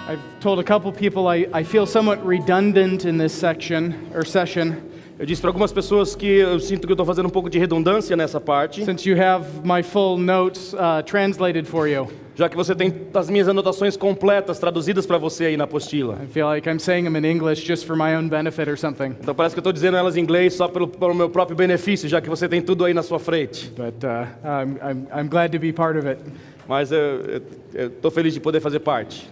I've told a couple people I feel somewhat redundant in this session. Eu disse para algumas pessoas que eu sinto que eu estou fazendo um pouco de redundância nessa parte, Since you have my full notes translated for you. já que você tem as minhas anotações completas traduzidas para você aí na apostila. I feel like I'm saying them in English just for my own benefit or something. Então parece que eu estou dizendo elas em inglês só pelo meu próprio benefício, já que você tem tudo aí na sua frente. But I'm glad to be part of it. Mas eu estou feliz de poder fazer parte.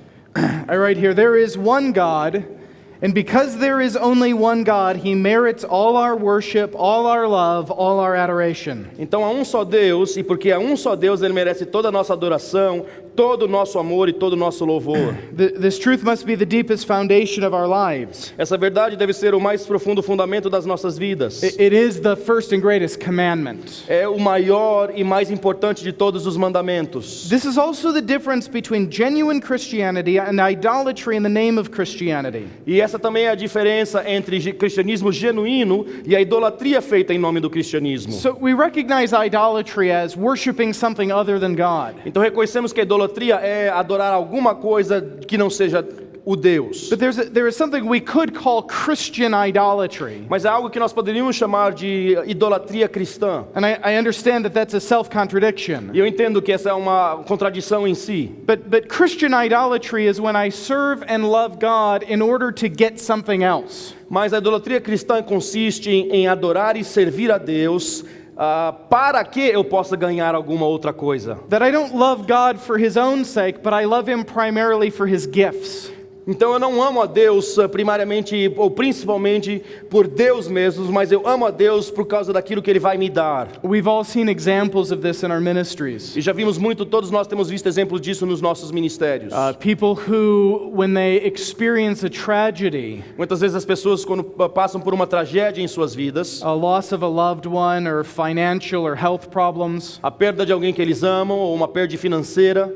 I write here, there is one God, and because there is only one God, He merits all our worship, all our love, all our adoration. Então há um só Deus, e porque há um só Deus, Ele merece toda a nossa adoração, todo o nosso amor e todo o nosso louvor. This truth must be the deepest foundation of our lives. Essa verdade deve ser o mais profundo fundamento das nossas vidas. It is the first and greatest commandment. É o maior e mais importante de todos os mandamentos. This is also the difference between genuine Christianity and idolatry in the name of Christianity. E essa também é a diferença entre cristianismo genuíno e a idolatria feita em nome do cristianismo. So we recognize idolatry as worshiping something other than God. Então reconhecemos que a idolatria é adorar alguma coisa que não seja o Deus. But there is something we could call Christian idolatry. Mas é algo que nós poderíamos chamar de idolatria cristã. And I understand that that's a self-contradiction. E eu entendo que essa é uma contradição em si. But Christian idolatry is when I serve and love God in order to get something else. Mas a idolatria cristã consiste em adorar e servir a Deus para que eu possa ganhar alguma outra coisa. That I don't love God for His own sake, but I love Him primarily for His gifts. Então eu não amo a Deus primariamente ou principalmente por Deus mesmo, mas eu amo a Deus por causa daquilo que Ele vai me dar. We've all seen examples of this in our ministries. E já vimos muito, todos nós temos visto exemplos disso nos nossos ministérios. People who, when they experience a tragedy, Muitas vezes as pessoas quando passam por uma tragédia em suas vidas, a loss of a loved one or financial or health problems, a perda de alguém que eles amam ou uma perda financeira,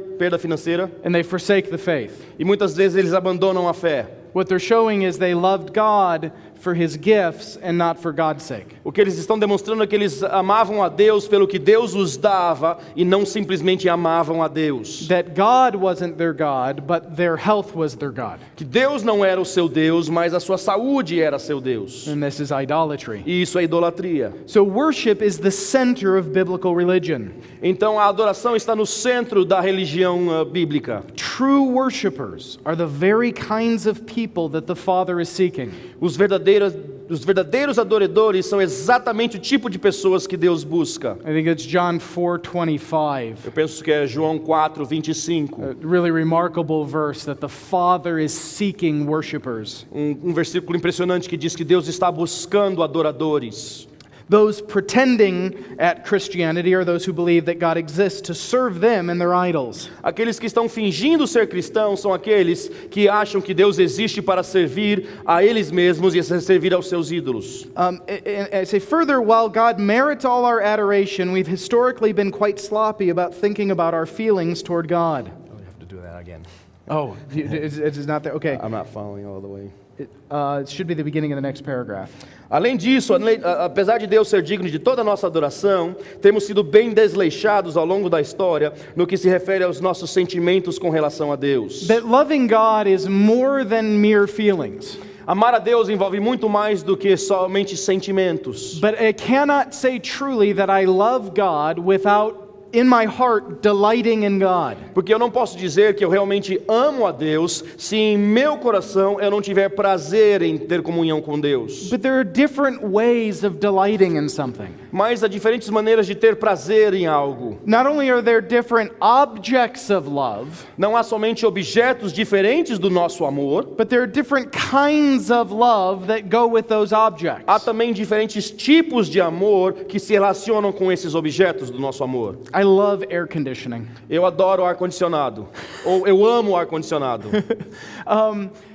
and they forsake the faith. e muitas vezes eles abandonam a fé. What they're showing is they loved God for His gifts and not for God's sake. O que eles estão demonstrando é que eles amavam a Deus pelo que Deus os dava e não simplesmente amavam a Deus. That God wasn't their God, but their health was their God. Que Deus não era o seu Deus, mas a sua saúde era seu Deus. And this is idolatry. E isso é idolatria. So worship is the center of biblical religion. Então a adoração está no centro da religião bíblica. True worshipers are the very kinds of people that the Father is seeking. Os verdadeiros adoradores são exatamente o tipo de pessoas que Deus busca. I think it's John 4:25. Eu penso que é João 4:25. A really remarkable verse that the Father is seeking worshipers. Um versículo impressionante que diz que Deus está buscando adoradores. Those pretending at Christianity are those who believe that God exists to serve them and their idols. Aqueles que estão fingindo ser cristãos são aqueles que acham que Deus existe para servir a eles mesmos e servir aos seus ídolos. I say further, while God merits all our adoration, we've historically been quite sloppy about thinking about our feelings toward God. Oh, you have to do that again. Oh, it's not there. Okay. I'm not following all the way. It should be the beginning of the next paragraph. Além disso, apesar de Deus ser digno de toda a nossa adoração, temos sido bem desleixados ao longo da história no que se refere aos nossos sentimentos com relação a Deus. That loving God is more than mere feelings. Amar a Deus envolve muito mais do que somente sentimentos. But I cannot say truly that I love God without in my heart delighting in God. Porque eu não posso dizer que eu realmente amo a Deus se em meu coração eu não tiver prazer em ter comunhão com Deus. But there are different ways of delighting in something. Mas há diferentes maneiras de ter prazer em algo. Not only are there different objects of love, Não há somente objetos diferentes do nosso amor, but there are different kinds of love that go with those objects. há também diferentes tipos de amor que se relacionam com esses objetos do nosso amor. I love air conditioning. Eu adoro ar-condicionado, ou eu amo ar-condicionado.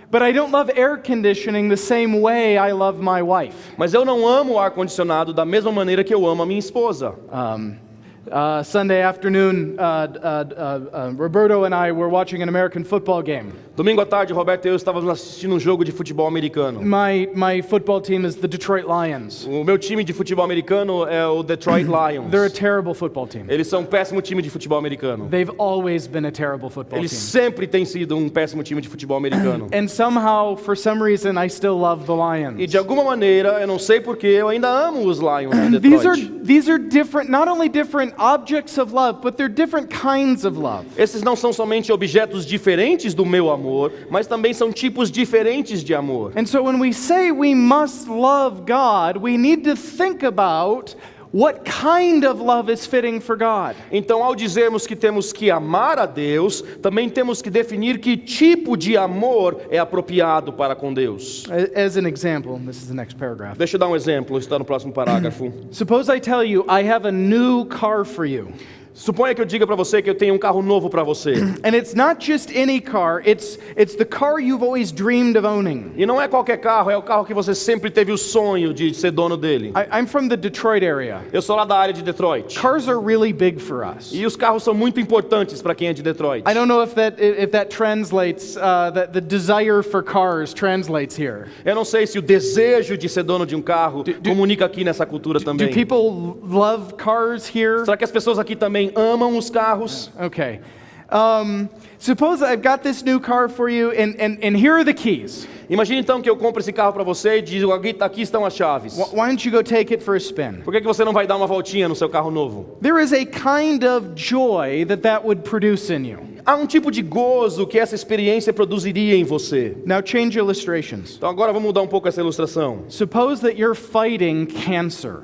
But I don't love air conditioning the same way I love my wife. Mas eu não amo o ar-condicionado da mesma maneira que eu amo a minha esposa. Sunday afternoon, Roberto and I were watching an American football game. Domingo à tarde, Roberto e eu estávamos assistindo um jogo de futebol americano. My football team is the Detroit Lions. O meu time de futebol americano é o Detroit Lions. They're a terrible football team. Eles são um péssimo time de futebol americano. They've always been a terrible football Eles team. sempre têm sido um péssimo time de futebol americano. And somehow, for some reason, I still love the Lions. E de alguma maneira, eu não sei porquê, eu ainda amo os Lions de These Detroit. are different, not only different objects of love, but they're different kinds of love. Esses não são somente objetos diferentes do meu amor, mas também são tipos diferentes de amor. And so when we say we must love God, we need to think about what kind of love is fitting for God. Então, ao dizermos que temos que amar a Deus, também temos que definir que tipo de amor é apropriado para com Deus. As an example, this is the next paragraph. Deixa eu dar um exemplo, está no próximo parágrafo. Suppose I tell you I have a new car for you. Suponha que eu diga para você que eu tenho um carro novo para você. And it's not just any car, it's the car you've always dreamed of owning. E não é qualquer carro, é o carro que você sempre teve o sonho de ser dono dele. I'm from the Detroit area. Eu sou lá da área de Detroit. Cars are really big for us. E os carros são muito importantes para quem é de Detroit. I don't know if that translates, that the desire for cars translates here. Eu não sei se o desejo de ser dono de um carro comunica aqui nessa cultura Do também. people love cars here? Será que as pessoas aqui também amam os carros? Okay. Suppose I've got this new car for you, and here are the keys. Imagine então que eu compro esse carro para você e digo, aqui estão as chaves. Why don't you go take it for a spin? Por que você não vai dar uma voltinha no seu carro novo? There is a kind of joy that would produce in you. Há um tipo de gozo que essa experiência produziria em você. Now change illustrations. Então agora vamos mudar um pouco essa ilustração. Suppose that you're fighting cancer.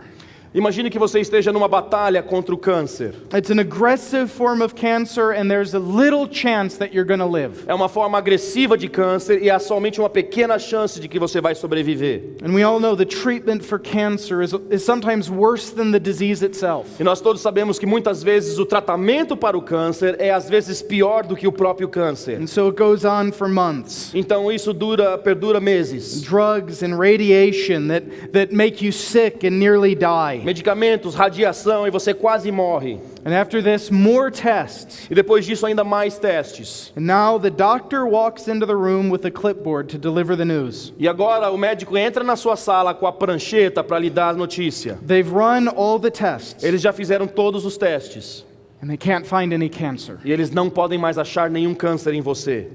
Imagine que você esteja numa batalha contra o câncer. It's an aggressive form of cancer, and there's a little chance that you're going to live. É uma forma agressiva de câncer e há somente uma pequena chance de que você vai sobreviver. And we all know the treatment for cancer is sometimes worse than the disease itself. E nós todos sabemos que muitas vezes o tratamento para o câncer é às vezes pior do que o próprio câncer. And so it goes on for months. Então isso perdura meses. Drugs and radiation that make you sick and nearly die. Medicamentos, radiação e você quase morre. And after this, more tests. E depois disso ainda mais testes. And now the doctor walks into the room with a clipboard to deliver the news. E agora o médico entra na sua sala com a prancheta para lhe dar a notícia. They've run all the tests. Eles já fizeram todos os testes. And they can't find any cancer. E eles não podem mais achar nenhum câncer em você.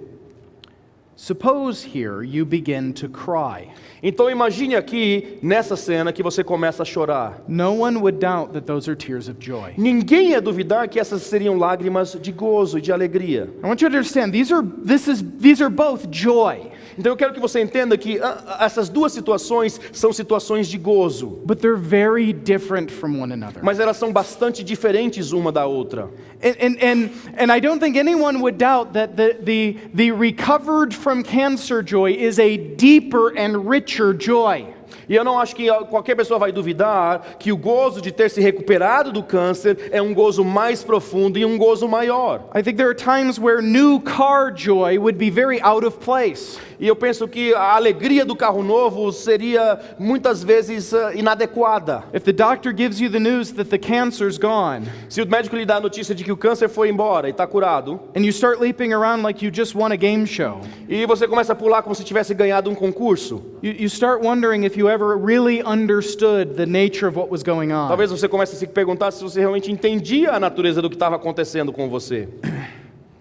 Suppose here you begin to cry. Então imagine aqui, nessa cena, que você começa a chorar. No one would doubt that those are tears of joy. Ninguém ia duvidar que essas seriam lágrimas de gozo e de alegria. I want you to understand, these are both joy. Então eu quero que você entenda que essas duas situações são situações de gozo. But they're very different from one another. Mas elas são bastante diferentes uma da outra. And I don't think anyone would doubt that the recovered from cancer joy is a deeper and richer joy. E eu não acho que qualquer pessoa vai duvidar que o gozo de ter se recuperado do câncer é um gozo mais profundo e um gozo maior. I think there are times where new car joy would be very out of place. E eu penso que a alegria do carro novo seria muitas vezes inadequada. If the doctor gives you the news that the cancer's gone, Se o médico lhe dá a notícia de que o câncer foi embora e está curado, and you start leaping around like you just won a game show, e você começa a pular como se tivesse ganhado um concurso, you start wondering if you ever really understood the nature of what was going on. talvez você comece a se perguntar se você realmente entendia a natureza do que estava acontecendo com você.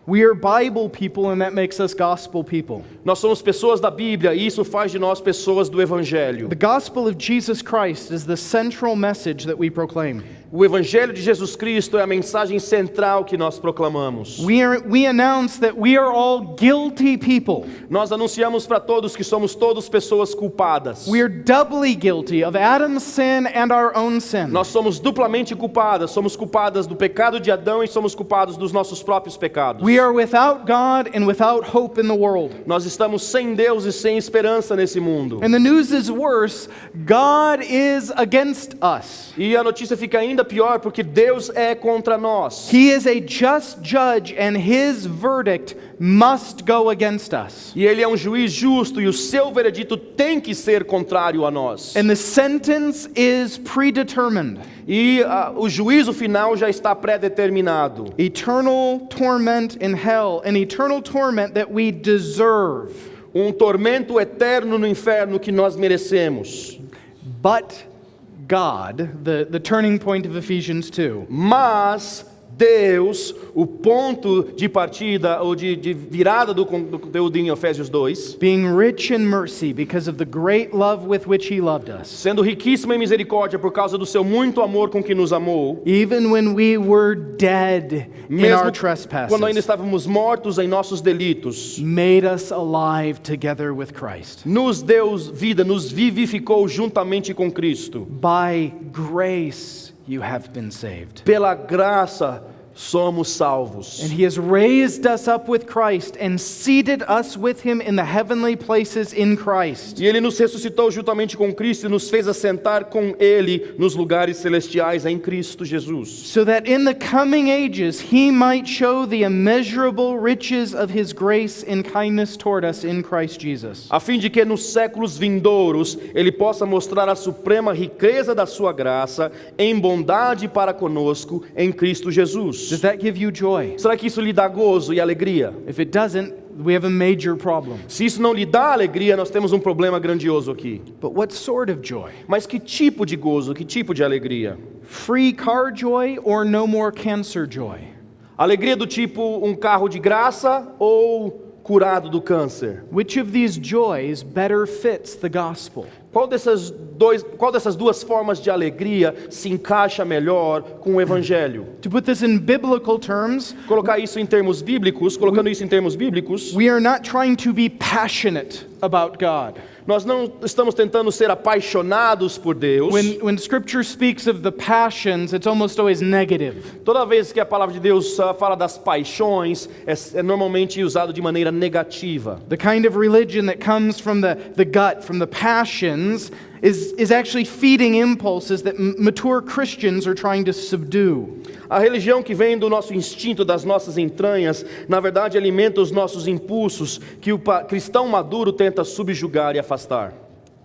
We are Bible people, and that makes us gospel people. Nós somos pessoas da Bíblia e isso faz de nós pessoas do Evangelho. The gospel of Jesus Christ is the central message that we proclaim. O Evangelho de Jesus Cristo é a mensagem central que nós proclamamos. We announce that we are all guilty people. Nós anunciamos para todos que somos todos pessoas culpadas. We are doubly guilty of Adam's sin and our own sin. Nós somos duplamente culpadas. Somos culpadas do pecado de Adão e somos culpados dos nossos próprios pecados. We are without God and without hope in the world. Nós estamos sem Deus e sem esperança nesse mundo. And the news is worse. God is against us. E a notícia fica ainda pior porque Deus é contra nós. He is a just judge, and his verdict must go against us. E ele é um juiz justo e o seu veredito tem que ser contrário a nós. And the sentence is predetermined. E o juízo final já está pré-determinado. Eternal torment in hell, an eternal torment that we deserve. Um tormento eterno no inferno que nós merecemos. But God, the turning point of Ephesians 2, Mas Deus, o ponto de partida ou de virada do conteúdo em Efésios 2, being rich in mercy because of the great love with which He loved us, sendo riquíssimo em misericórdia por causa do seu muito amor com que nos amou, even when we were dead in our mesmo trespasses, quando ainda estávamos mortos em nossos delitos, made us alive together with Christ. nos deu vida, nos vivificou juntamente com Cristo. By grace you have been saved. Pela graça somos salvos. And He has raised us up with Christ and seated us with Him in the heavenly places in Christ, E Ele nos ressuscitou juntamente com Cristo e nos fez assentar com Ele nos lugares celestiais em Cristo Jesus. so that in the coming ages He might show the immeasurable riches of His grace and kindness toward us in Christ Jesus. A fim de que nos séculos vindouros Ele possa mostrar a suprema riqueza da sua graça em bondade para conosco em Cristo Jesus. Does that give you joy? Será que isso lhe dá gozo e alegria? If it doesn't, we have a major problem. Se isso não lhe dá alegria, nós temos um problema grandioso aqui. But what sort of joy? Mas que tipo de gozo, que tipo de alegria? Free car joy or no more cancer joy? Alegria do tipo um carro de graça ou curado do câncer? Which of these joys better fits the gospel? Qual dessas duas formas de alegria se encaixa melhor com o evangelho? To put this in biblical terms, Colocar isso em termos bíblicos, colocando isso em termos bíblicos, we are not trying to be passionate about God. nós não estamos tentando ser apaixonados por Deus. When Scripture speaks of the passions, it's almost always negative. Toda vez que a palavra de Deus fala das paixões, é normalmente usado de maneira negativa. The kind of religion that comes from the gut, from the passions, is actually feeding impulses that mature Christians are trying to subdue. A religião que vem do nosso instinto, das nossas entranhas, na verdade alimenta os nossos impulsos que o cristão maduro tenta subjugar e afastar.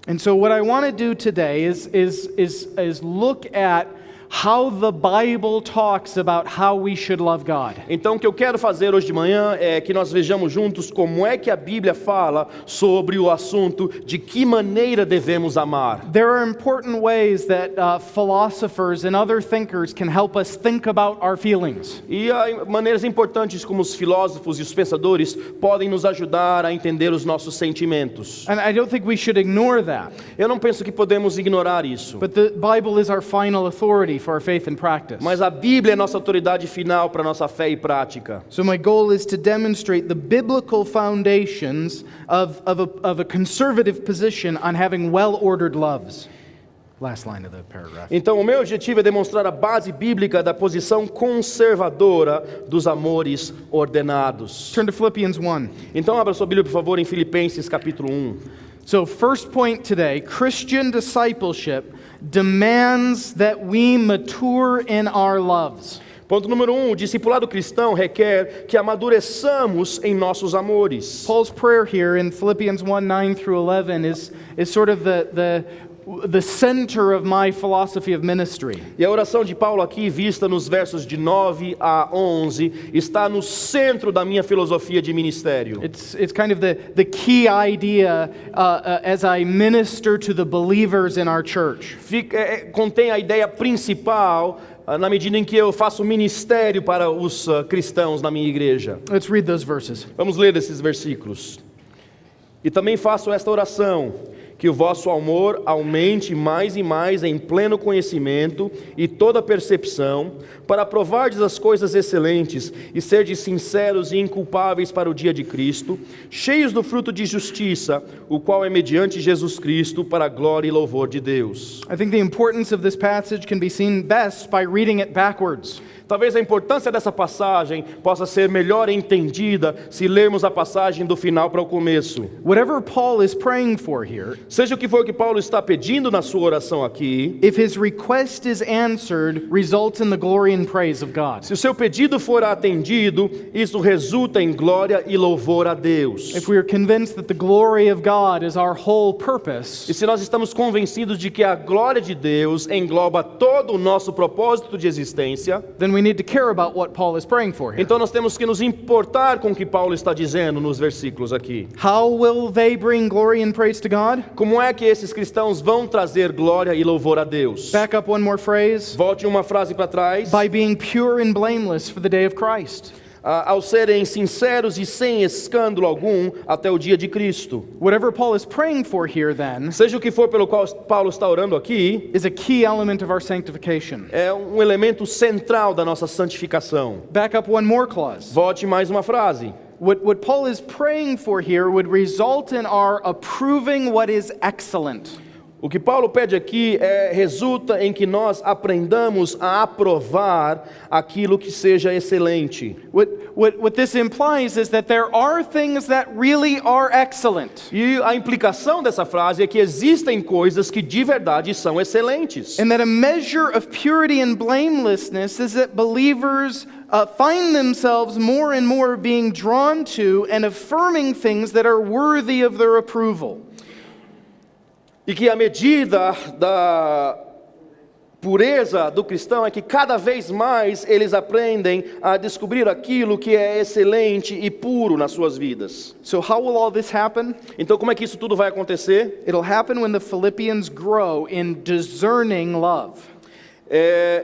And so what I want to do today is look at how the Bible talks about how we should love God. Então o que eu quero fazer hoje de manhã é que nós vejamos juntos como é que a Bíblia fala sobre o assunto de que maneira devemos amar. There are important ways that philosophers and other thinkers can help us think about our feelings. E há maneiras importantes como os filósofos e os pensadores podem nos ajudar a entender os nossos sentimentos. And I don't think we should ignore that. Eu não penso que podemos ignorar isso. But the Bible is our final authority for our faith and practice. Mas a Bíblia é nossa autoridade final para nossa fé e prática. So my goal is to demonstrate the biblical foundations of a conservative position on having well-ordered loves. Last line of the paragraph. Então o meu objetivo é demonstrar a base bíblica da posição conservadora dos amores ordenados. Turn to Philippians 1. Então abra sua Bíblia, por favor, em Filipenses capítulo 1. So first point today, Christian discipleship demands that we mature in our loves. Ponto número 1, o discipulado cristão requer que amadureçamos em nossos amores. Paul's prayer here in Philippians 1, 9 through 11 is sort of the center of my philosophy of ministry. E a oração de Paulo aqui, vista nos versos de 9 a 11, está no centro da minha filosofia de ministério. It's kind of the key idea as I minister to the believers in our church. Contém a ideia principal na medida em que eu faço ministério para os cristãos na minha igreja. Let's read those verses. Vamos ler esses versículos. E também faço esta oração, que o vosso amor aumente mais e mais em pleno conhecimento e toda percepção, para provardes as coisas excelentes e serdes sinceros e inculpáveis para o dia de Cristo, cheios do fruto de justiça, o qual é mediante Jesus Cristo, para a glória e louvor de Deus. I think the importance of this passage can be seen best by reading it backwards. Talvez a importância dessa passagem possa ser melhor entendida se lermos a passagem do final para o começo. Whatever Paul is praying for here, Seja o que for que Paulo está pedindo na sua oração aqui, if his request is answered, results in the glory and praise of God. se o seu pedido for atendido, isso resulta em glória e louvor a Deus. If we are convinced that the glory of God is our whole purpose, E se nós estamos convencidos de que a glória de Deus engloba todo o nosso propósito de existência, then we need to care about what Paul is praying for here. então nós temos que nos importar com o que Paulo está dizendo nos versículos aqui. How will they bring glory and praise to God? Como é que esses cristãos vão trazer glória e louvor a Deus? Back up one more phrase. Volte uma frase para trás. By being pure and blameless for the day of Christ. Ao serem sinceros e sem escândalo algum até o dia de Cristo. Whatever Paul is praying for here, then, Seja o que for pelo qual Paulo está orando aqui, is a key element of our sanctification. é um elemento central da nossa santificação. Back up one more clause. Volte mais uma frase. What Paul is praying for here would result in our approving what is excellent. O que Paulo pede aqui resulta em que nós aprendamos a aprovar aquilo que seja excelente. What this implies is that there are things that really are excellent. E a implicação dessa frase é que existem coisas que de verdade são excelentes. And that a measure of purity and blamelessness is that believers find themselves more and more being drawn to and affirming things that are worthy of their approval. E que a medida da pureza do cristão é que cada vez mais eles aprendem a descobrir aquilo que é excelente e puro nas suas vidas. So how will all this happen? Então como é que isso tudo vai acontecer? It'll happen when the Philippians grow in discerning love.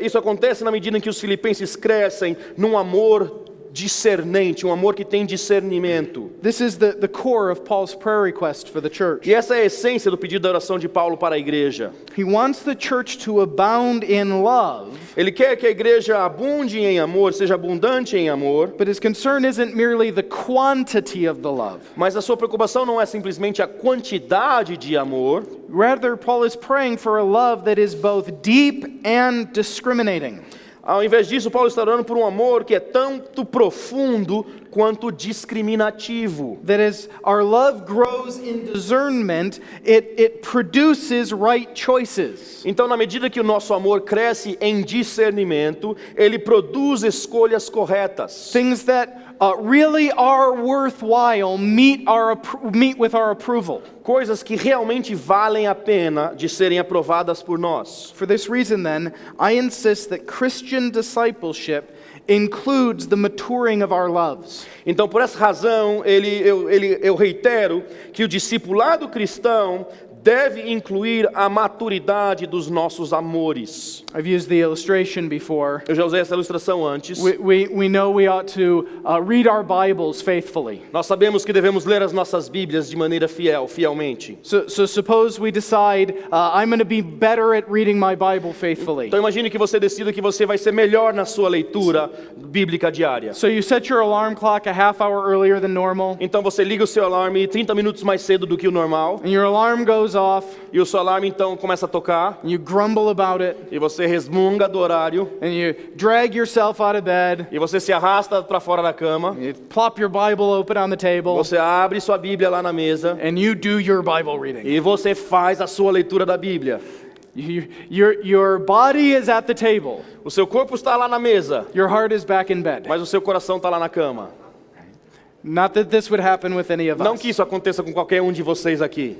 Isso acontece na medida em que os filipenses crescem num amor discernente, um amor que tem discernimento. This is the core of Paul's prayer request for the church. E essa é a essência do pedido da oração de Paulo para a igreja. He wants the church to abound in love, Ele quer que a igreja abunde em amor, seja abundante em amor, but his concern isn't merely the quantity of the love. mas a sua preocupação não é simplesmente a quantidade de amor. Rather, Paul is praying for a love that is both deep and discriminating. Ao invés disso, Paulo está orando por um amor que é tanto profundo quanto discriminativo. That as our love grows in discernment, it produces right choices. Então, na medida que o nosso amor cresce em discernimento, ele produz escolhas corretas. Things that really are worthwhile meet with our approval. Coisas que realmente valem a pena de serem aprovadas por nós. For this reason, then, I insist that Christian discipleship includes the maturing of our loves. Então, por essa razão, eu reitero que o discipulado cristão deve incluir a maturidade dos nossos amores. I've used the illustration before. Eu já usei essa ilustração antes. We know we ought to read our Bibles faithfully. Nós sabemos que devemos ler as nossas Bíblias de maneira fielmente. So suppose we decide I'm going to be better at reading my Bible faithfully. Então imagine que você decida que você vai ser melhor na sua leitura bíblica diária. So you set your alarm clock a half hour earlier than normal, Então você liga o seu alarme 30 minutos mais cedo do que o normal. and your alarm goes off, E o seu alarme então começa a tocar. and you grumble about it, E você resmunga do horário. and you drag yourself out of bed, E você se arrasta para fora da cama. you plop your Bible open on the table, Você abre sua Bíblia lá na mesa. and you do your Bible reading. E você faz a sua leitura da Bíblia. Your body is at the table, O seu corpo está lá na mesa, your heart is back in bed. mas o seu coração está lá na cama. Not that this would happen with any of Não us. que isso aconteça com qualquer um de vocês aqui.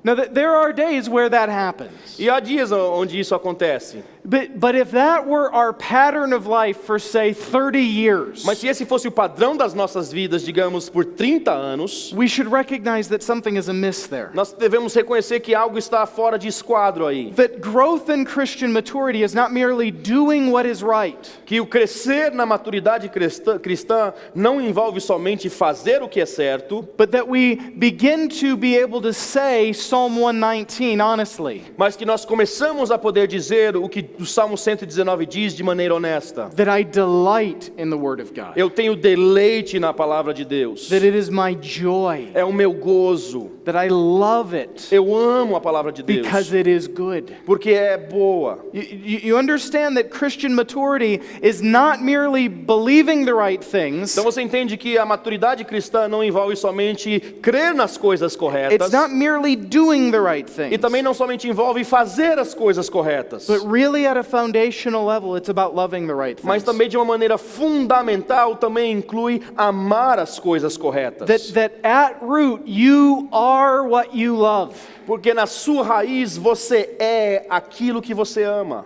Now, there are days where that happens. E há dias onde isso acontece. But if that were our pattern of life for, say, 30 years, Mas se esse fosse o padrão das nossas vidas, digamos, por 30 anos, we should recognize that something is amiss there. nós devemos reconhecer que algo está fora de esquadro aí. That growth in Christian maturity is not merely doing what is right, Que o crescer na maturidade cristã não envolve somente fazer o que é certo, but that we begin to be able to say Psalm 119 honestly. mas que nós começamos a poder dizer o que o Salmo 119 diz de maneira honesta. That I delight in the Word of God. Eu tenho deleite na palavra de Deus. That it is my joy. É o meu gozo. That I love it Eu amo a palavra de Deus, because it is good. porque é boa. You understand that Christian maturity is not merely believing the right things. Então você entende que a maturidade cristã não envolve somente crer nas coisas corretas. It's not merely doing the right things. E também não somente envolve fazer as coisas corretas, But really at a foundational level, it's about loving the right mas things. também de uma maneira fundamental também inclui amar as coisas corretas. That at root, you are what you love. Porque na sua raiz você é aquilo que você ama.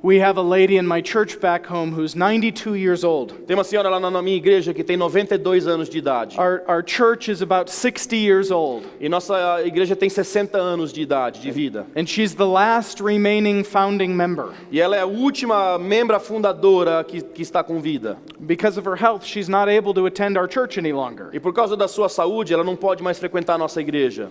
We have a lady in my church back home who's 92 years old. Tem uma senhora lá na minha igreja que tem 92 anos de idade. Our church is about 60 years old. E nossa igreja tem 60 anos de idade, de vida. And she's the last remaining founding member. E ela é a última membra fundadora que está com vida. Because of her health, she's not able to attend our church any longer. E por causa da sua saúde, ela não pode mais frequentar a nossa igreja.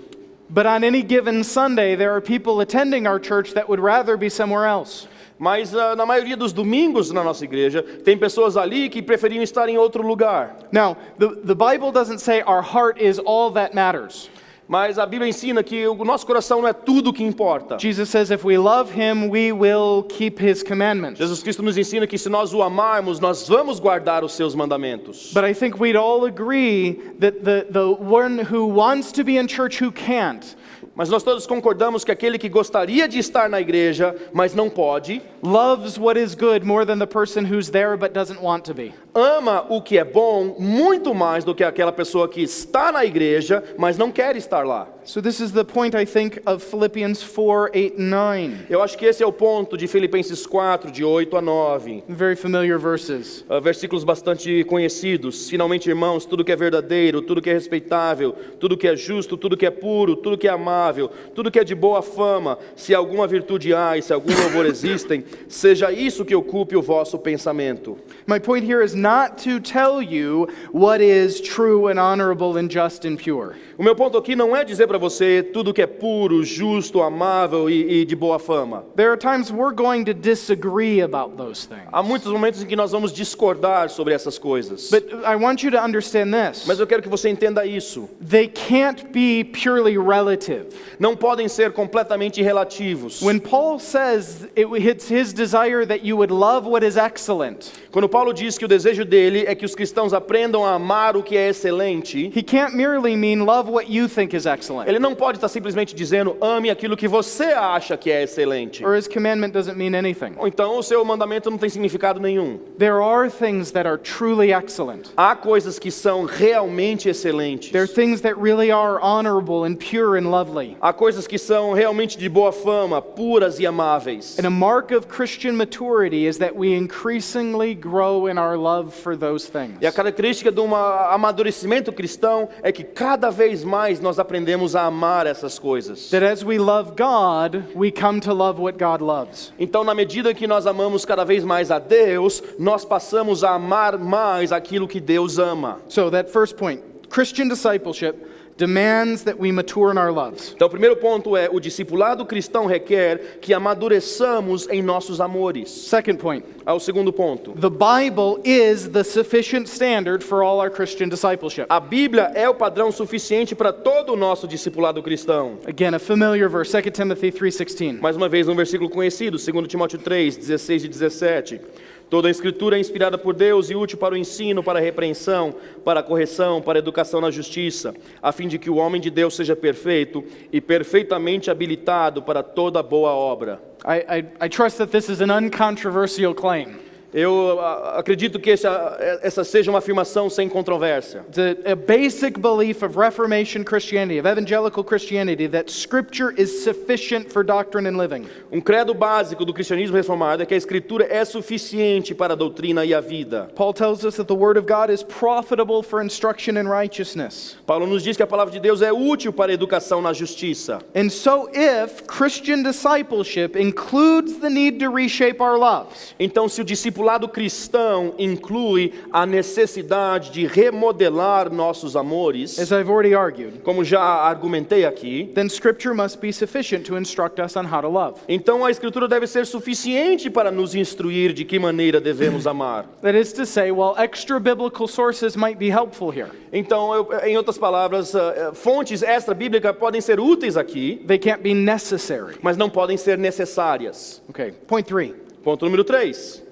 But on any given Sunday, there are people attending our church that would rather be somewhere else. Mas na maioria dos domingos na nossa igreja, tem pessoas ali que preferiam estar em outro lugar. Now, the Bible doesn't say our heart is all that matters. Mas a Bíblia ensina que o nosso coração não é tudo o que importa. Jesus says if we love him, we will keep his commandments. Jesus Cristo nos ensina que se nós o amarmos, nós vamos guardar os seus mandamentos. But I think we'd all agree that the one who wants to be in church who can't, Mas nós todos concordamos que aquele que gostaria de estar na igreja, mas não pode, loves what is good more than the person who's there but doesn't want to be. ama o que é bom muito mais do que aquela pessoa que está na igreja, mas não quer estar lá. So this is the point, I think, of Philippians 4, 8, and 9. Eu acho que esse é o ponto de Filipenses 4, de 8 a 9. Very familiar verses. Versículos bastante conhecidos. Finalmente, irmãos, tudo que é verdadeiro, tudo que é respeitável, tudo que é justo, tudo que é puro, tudo que é amável, tudo que é de boa fama, se alguma virtude há e se algum louvor existem, seja isso que ocupe o vosso pensamento. My point here is not to tell you what is true and honorable and just and pure. O meu ponto aqui não é dizer para você tudo que é puro, justo, amável e de boa fama. There are times we're going to disagree about those things. Há muitos momentos em que nós vamos discordar sobre essas coisas. But I want you to understand this. Mas eu quero que você entenda isso. They can't be purely relative. Não podem ser completamente relativos. When Paul says it's his desire that you would love what is excellent, Quando Paulo diz que o desejo dele é que os cristãos aprendam a amar o que é excelente, he can't merely mean love what you think is excellent. ele não pode estar simplesmente dizendo ame aquilo que você acha que é excelente. Or his commandment doesn't mean anything. Ou então o seu mandamento não tem significado nenhum. There are things that are truly excellent. Há coisas que são realmente excelentes. There are things that really are honorable and pure and lovely. Há coisas que são realmente de boa fama, puras e amáveis. And a mark of Christian maturity is that we increasingly grow in our love for those things. E a característica de um amadurecimento cristão é que cada vez mais nós aprendemos a amar essas coisas. That as we love God, we come to love what God loves. Então, na medida que nós amamos cada vez mais a Deus, nós passamos a amar mais aquilo que Deus ama. So that first point, Christian discipleship demands that we mature in our loves. Então, o primeiro ponto é: o discipulado cristão requer que amadureçamos em nossos amores. Second point, Ao segundo ponto, the Bible is the sufficient standard for all our Christian discipleship. a Bíblia é o padrão suficiente para todo o nosso discipulado cristão. Again, a familiar verse, 2 Timothy 3:16. Mais uma vez, um versículo conhecido, 2 Timóteo 3, 16 e 17. Toda a Escritura é inspirada por Deus e útil para o ensino, para a repreensão, para a correção, para a educação na justiça, a fim de que o homem de Deus seja perfeito e perfeitamente habilitado para toda boa obra. I trust that this is an uncontroversial claim. Eu acredito que essa seja uma afirmação sem controvérsia. It's a basic belief of Reformation Christianity, of evangelical Christianity, that Scripture is sufficient for doctrine and living. Um credo básico do cristianismo reformado é que a Escritura é suficiente para a doutrina e a vida. Paul tells us that the Word of God is profitable for instruction in righteousness. Paulo nos diz que a palavra de Deus é útil para a educação na justiça. And so if Christian discipleship includes the need to reshape our loves, Então, se o discipulado cristão inclui a necessidade de remodelar nossos amores, as I've already argued, como já argumentei aqui, then Scripture must be sufficient to instruct us on how to love. então a Escritura deve ser suficiente para nos instruir de que maneira devemos amar. That is to say, while extra biblical sources might be helpful here, Então, em outras palavras, fontes extra-bíblicas podem ser úteis aqui, they can't be necessary. mas não podem ser necessárias. Okay, point 3. Ponto número 3.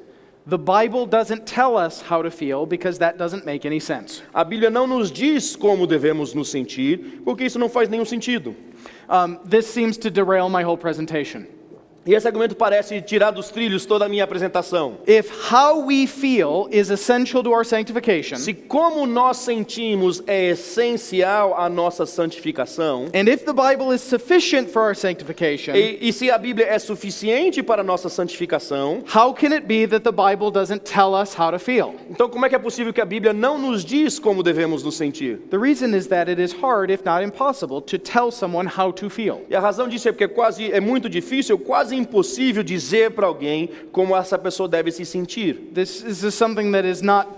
The Bible doesn't tell us how to feel because that doesn't make any sense. A Bíblia não nos diz como devemos nos sentir, porque isso não faz nenhum sentido. This seems to derail my whole presentation. E esse argumento parece tirar dos trilhos toda a minha apresentação. If how we feel is essential to our sanctification, Se como nós sentimos é essencial à nossa santificação, and if the Bible is sufficient for our sanctification, e se a Bíblia é suficiente para a nossa santificação, how can it be that the Bible doesn't tell us how to feel? então como é que é possível que a Bíblia não nos diz como devemos nos sentir? The reason is that it is hard, if not impossible, to tell someone how to feel. E a razão disso é porque é muito difícil, quase impossível dizer para alguém como essa pessoa deve se sentir. This is something that is not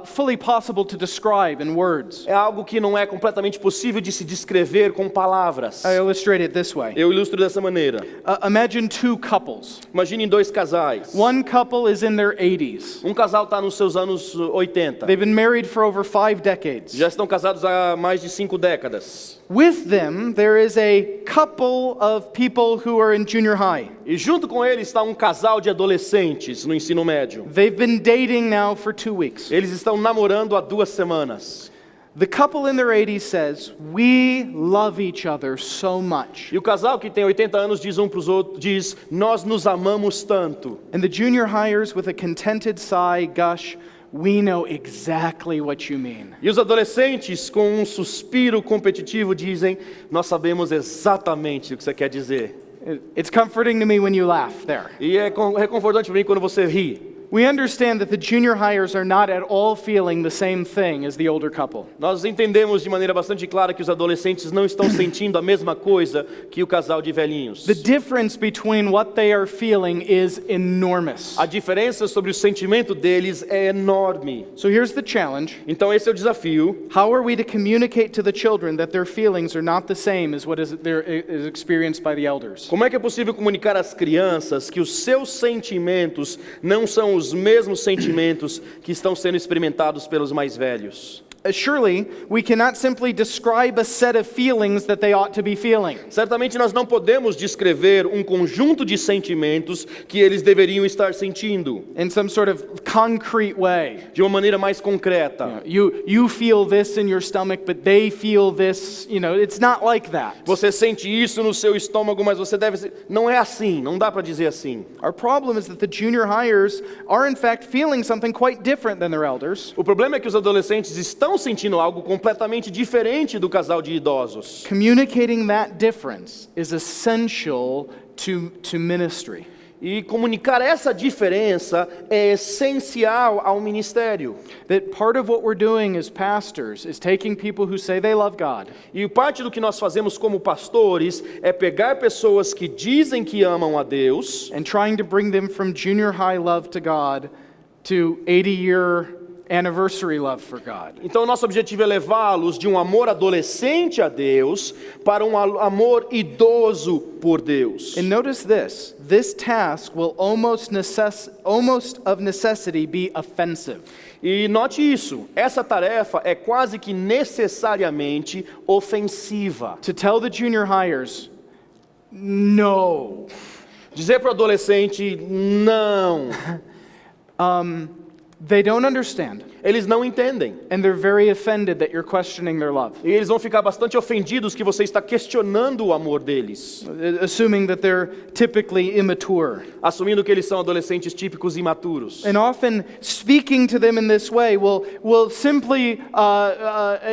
fully possible to describe in words. É algo que não é completamente possível de se descrever com palavras. I illustrate it this way. Eu ilustro dessa maneira. Imagine two couples. Imaginem dois casais. One couple is in their 80s. Um casal está nos seus anos 80. They've been married for over 5 decades. Já estão casados há mais de 5 décadas. With them, there is a couple of people who are in junior high. E junto com eles está um casal de adolescentes no ensino médio. They've been dating now for 2 weeks. Eles estão namorando há 2 semanas. The couple in their 80s says, "We love each other so much." E o casal que tem 80 anos diz um para os outros, nós nos amamos tanto. And the junior hires with a contented sigh gush, "We know exactly what you mean." E os adolescentes com um suspiro competitivo dizem, nós sabemos exatamente o que você quer dizer. It's comforting to me when you laugh there. E é reconfortante para mim quando você ri. We understand that the junior hires are not at all feeling the same thing as the older couple. Nós entendemos de maneira bastante clara que os adolescentes não estão sentindo a mesma coisa que o casal de velhinhos. The difference between what they are feeling is enormous. A diferença sobre o sentimento deles é enorme. So here's the challenge. Então esse é o desafio. How are we to communicate to the children that their feelings are not the same as what is experienced by the elders? Como é que é possível comunicar às crianças que os seus sentimentos não são os mesmos sentimentos que estão sendo experimentados pelos mais velhos? Surely, we cannot simply describe a set of feelings that they ought to be feeling. Certamente nós não podemos descrever um conjunto de sentimentos que eles deveriam estar sentindo In some sort of concrete way. de uma maneira mais concreta. You feel this in your stomach, but they feel this, it's not like that. Você sente isso no seu estômago, mas você deve... Não é assim, não dá para dizer assim. Our problem is that the junior hires are in fact feeling something quite different than their elders. O problema é que os adolescentes estão sentindo algo completamente diferente do casal de idosos. Communicating that difference is essential to ministry. E comunicar essa diferença é essencial ao ministério. That part of what we're doing as pastors is taking people who say they love God. E parte do que nós fazemos como pastores é pegar pessoas que dizem que amam a Deus And trying to bring them from junior high love to God to 80-year anniversary love for God. Então, nosso objetivo é levá-los de um amor adolescente a Deus para um amor idoso por Deus. And notice this task will almost of necessity be offensive. E note isso, essa tarefa é quase que necessariamente ofensiva. To tell the junior hires, no. Dizer para o adolescente, não. They don't understand. Eles não entendem. And they're very offended that you're questioning their love. E eles vão ficar bastante ofendidos que você está questionando o amor deles. Assuming that they're typically immature. Assumindo que eles são adolescentes típicos imaturos. And often speaking to them in this way will simply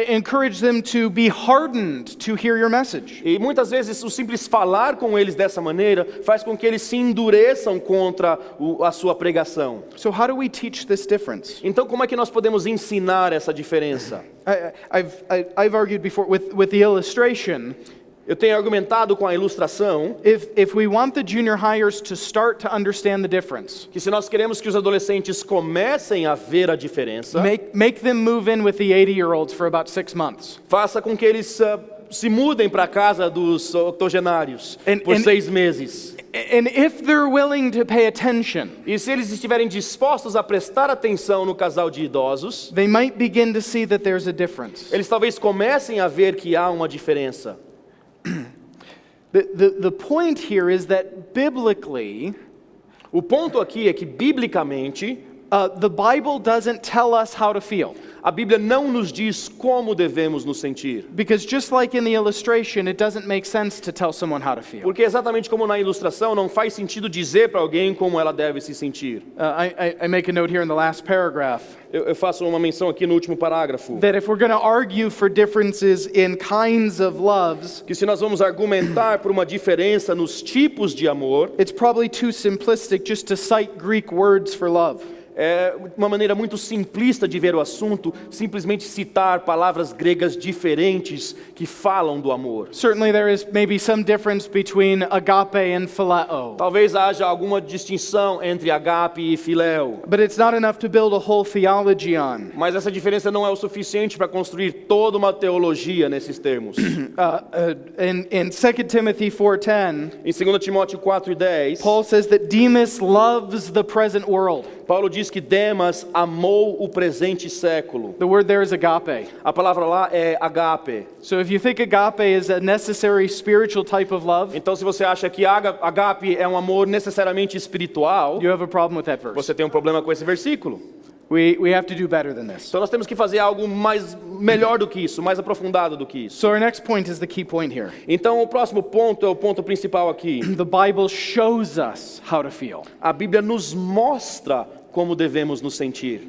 encourage them to be hardened to hear your message. E muitas vezes o simples falar com eles dessa maneira faz com que eles se endureçam contra a sua pregação. So how do we teach this difference? Então como é que nós podemos ensinar essa diferença? I've argued before with the illustration. Eu tenho argumentado com a ilustração If we want the junior hires to start to understand the difference, que se nós queremos que os adolescentes comecem a ver a diferença, make them move in with the 80-year-olds for about 6 months. faça com que eles se mudem para a casa dos octogenários por 6 meses. And if they're willing to pay attention, E se eles estiverem dispostos a prestar atenção no casal de idosos, they might begin to see that there's a difference. eles talvez comecem a ver que há uma diferença. The point here is that biblically, O ponto aqui é que, biblicamente, The Bible doesn't tell us how to feel. A Bíblia não nos diz como devemos nos sentir. Because just like in the illustration, it doesn't make sense to tell someone how to feel. Porque exatamente como na ilustração, não faz sentido dizer para alguém como ela deve se sentir. I make a note here in the last paragraph Eu faço uma menção aqui no último parágrafo. that if we're going to argue for differences in kinds of loves, Que se nós vamos argumentar por uma diferença nos tipos de amor, it's probably too simplistic just to cite Greek words for love. é uma maneira muito simplista de ver o assunto, simplesmente citar palavras gregas diferentes que falam do amor. Certainly there is maybe some difference between agape and phileo, Talvez haja alguma distinção entre agape e filéu, but it's not enough to build a whole theology on. mas essa diferença não é o suficiente para construir toda uma teologia nesses termos. In 2 Timothy 4:10, Em 2 Timóteo 4:10, Paul says that Demas loves the present world. Paulo diz que Demas amou o presente século. The word there is agape. A palavra lá é agape. So if you think agape is a necessary spiritual type of love, Então, se você acha que agape é um amor necessariamente espiritual, you have a problem with that verse. você tem um problema com esse versículo. We have to do better than this. Então, nós temos que fazer algo melhor do que isso, mais aprofundado do que isso. So our next point is the key point here. Então, o próximo ponto é o ponto principal aqui. The Bible shows us how to feel. A Bíblia nos mostra como devemos nos sentir.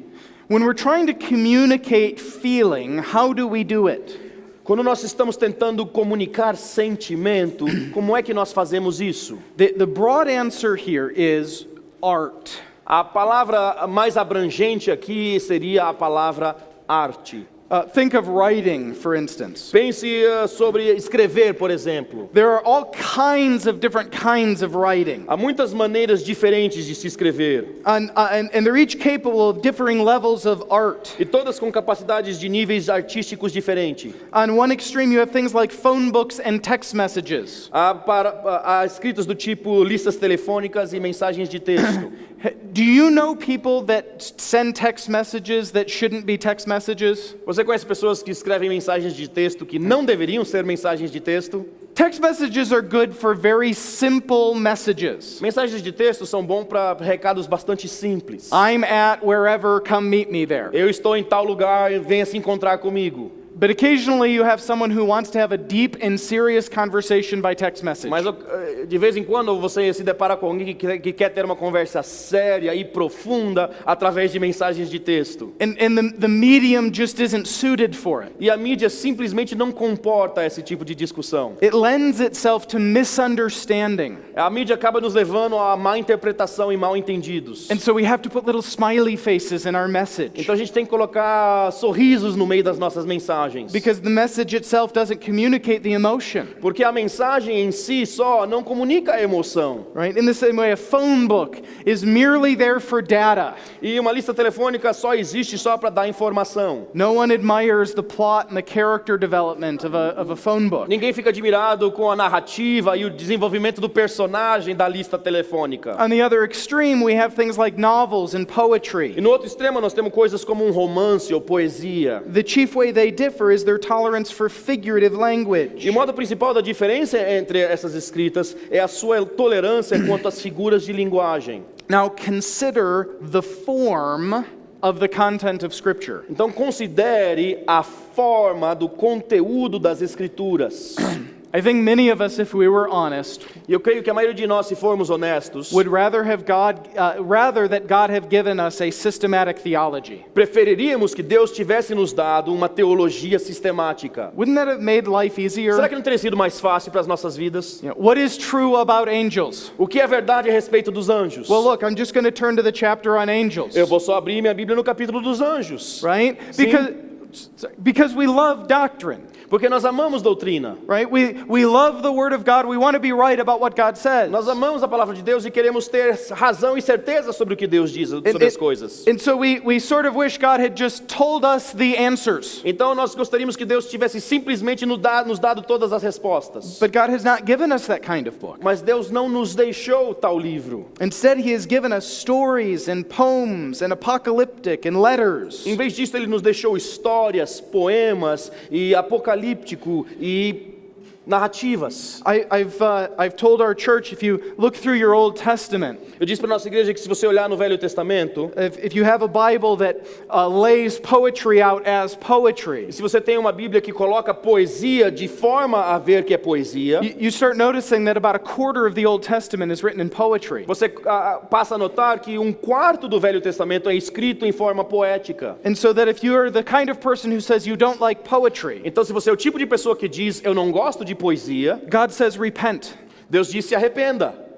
When we're trying to communicate feeling, how do we do it? Quando nós estamos tentando comunicar sentimento, como é que nós fazemos isso? The broad answer here is art. A palavra mais abrangente aqui seria a palavra arte. Think of writing, for instance. Pense sobre escrever, por exemplo. There are all kinds of different kinds of writing. Há muitas maneiras diferentes de se escrever. And they're each capable of differing levels of art. E todas com capacidades de níveis artísticos diferentes. On one extreme, you have things like phone books and text messages. Há escritos do tipo listas telefônicas e mensagens de texto. Do you know people that send text messages that shouldn't be text messages? Você conhece pessoas que escrevem mensagens de texto que não deveriam ser mensagens de texto? Text messages are good for very simple messages. Mensagens de texto são bons para recados bastante simples. I'm at wherever, come meet me there. Eu estou em tal lugar, venha se encontrar comigo. But occasionally you have someone who wants to have a deep and serious conversation by text message. Mas de vez em quando você se depara com alguém que quer ter uma conversa séria e profunda através de mensagens de texto. And the medium just isn't suited for it. E a mídia simplesmente não comporta esse tipo de discussão. It lends itself to misunderstanding. A mídia acaba nos levando a má interpretação e mal entendidos. And so we have to put little smiley faces in our message. Então a gente tem que colocar sorrisos no meio das nossas mensagens. Because the message itself doesn't communicate the emotion. Porque a mensagem em si só não comunica a emoção. Right? In the same way, a phone book is merely there for data. E uma lista telefônica só existe só para dar informação. No one admires the plot and the character development of a phone book. Ninguém fica admirado com a narrativa e o desenvolvimento do personagem da lista telefônica. On the other extreme, we have things like novels and E poetry. no outro extremo nós temos coisas como um romance ou poesia. The chief way they differ is their tolerance for figurative language. E o modo principal da diferença entre essas escritas é a sua tolerância quanto às figuras de linguagem. Now consider the form of the content of Scripture. Então considere a forma do conteúdo das escrituras. I think many of us, if we were honest, E eu creio que a maioria de nós, se formos honestos, would rather that God have given us a systematic theology. preferiríamos que Deus tivesse nos dado uma teologia sistemática. Wouldn't that have made life easier? Será que não teria sido mais fácil para as nossas vidas? What is true about angels? O que é verdade a respeito dos anjos? Well, look, I'm just going to turn to the chapter on angels. Eu vou só abrir minha Bíblia no capítulo dos anjos. Right? Sim. Because we love doctrine. Porque nós amamos doutrina. Right? We love the Word of God. We want to be right about what God says. Nós amamos a palavra de Deus e queremos ter razão e certeza sobre o que Deus diz sobre as coisas. And so we sort of wish God had just told us the answers. Então nós gostaríamos que Deus tivesse simplesmente nos dado todas as respostas. But God has not given us that kind of book. Mas Deus não nos deixou tal livro. Instead, He has given us stories and poems and apocalyptic and letters. Em vez disso, Ele nos deixou histórias, poemas e apocalíptico e narrativas. I've told our church, if you look through your Old Testament, Eu disse para nossa igreja que se você olhar no Velho Testamento, if you have a Bible that lays poetry out as poetry, se você tem uma Bíblia que coloca poesia de forma a ver que é poesia, you start noticing that about a quarter of the Old Testament is written in poetry. você passa a notar que um quarto do Velho Testamento é escrito em forma poética. And so that if you're the kind of person who says you don't like poetry, Então, se você é o tipo de pessoa que diz, eu não gosto de poesia, God says repent. Deus diz, se arrependa.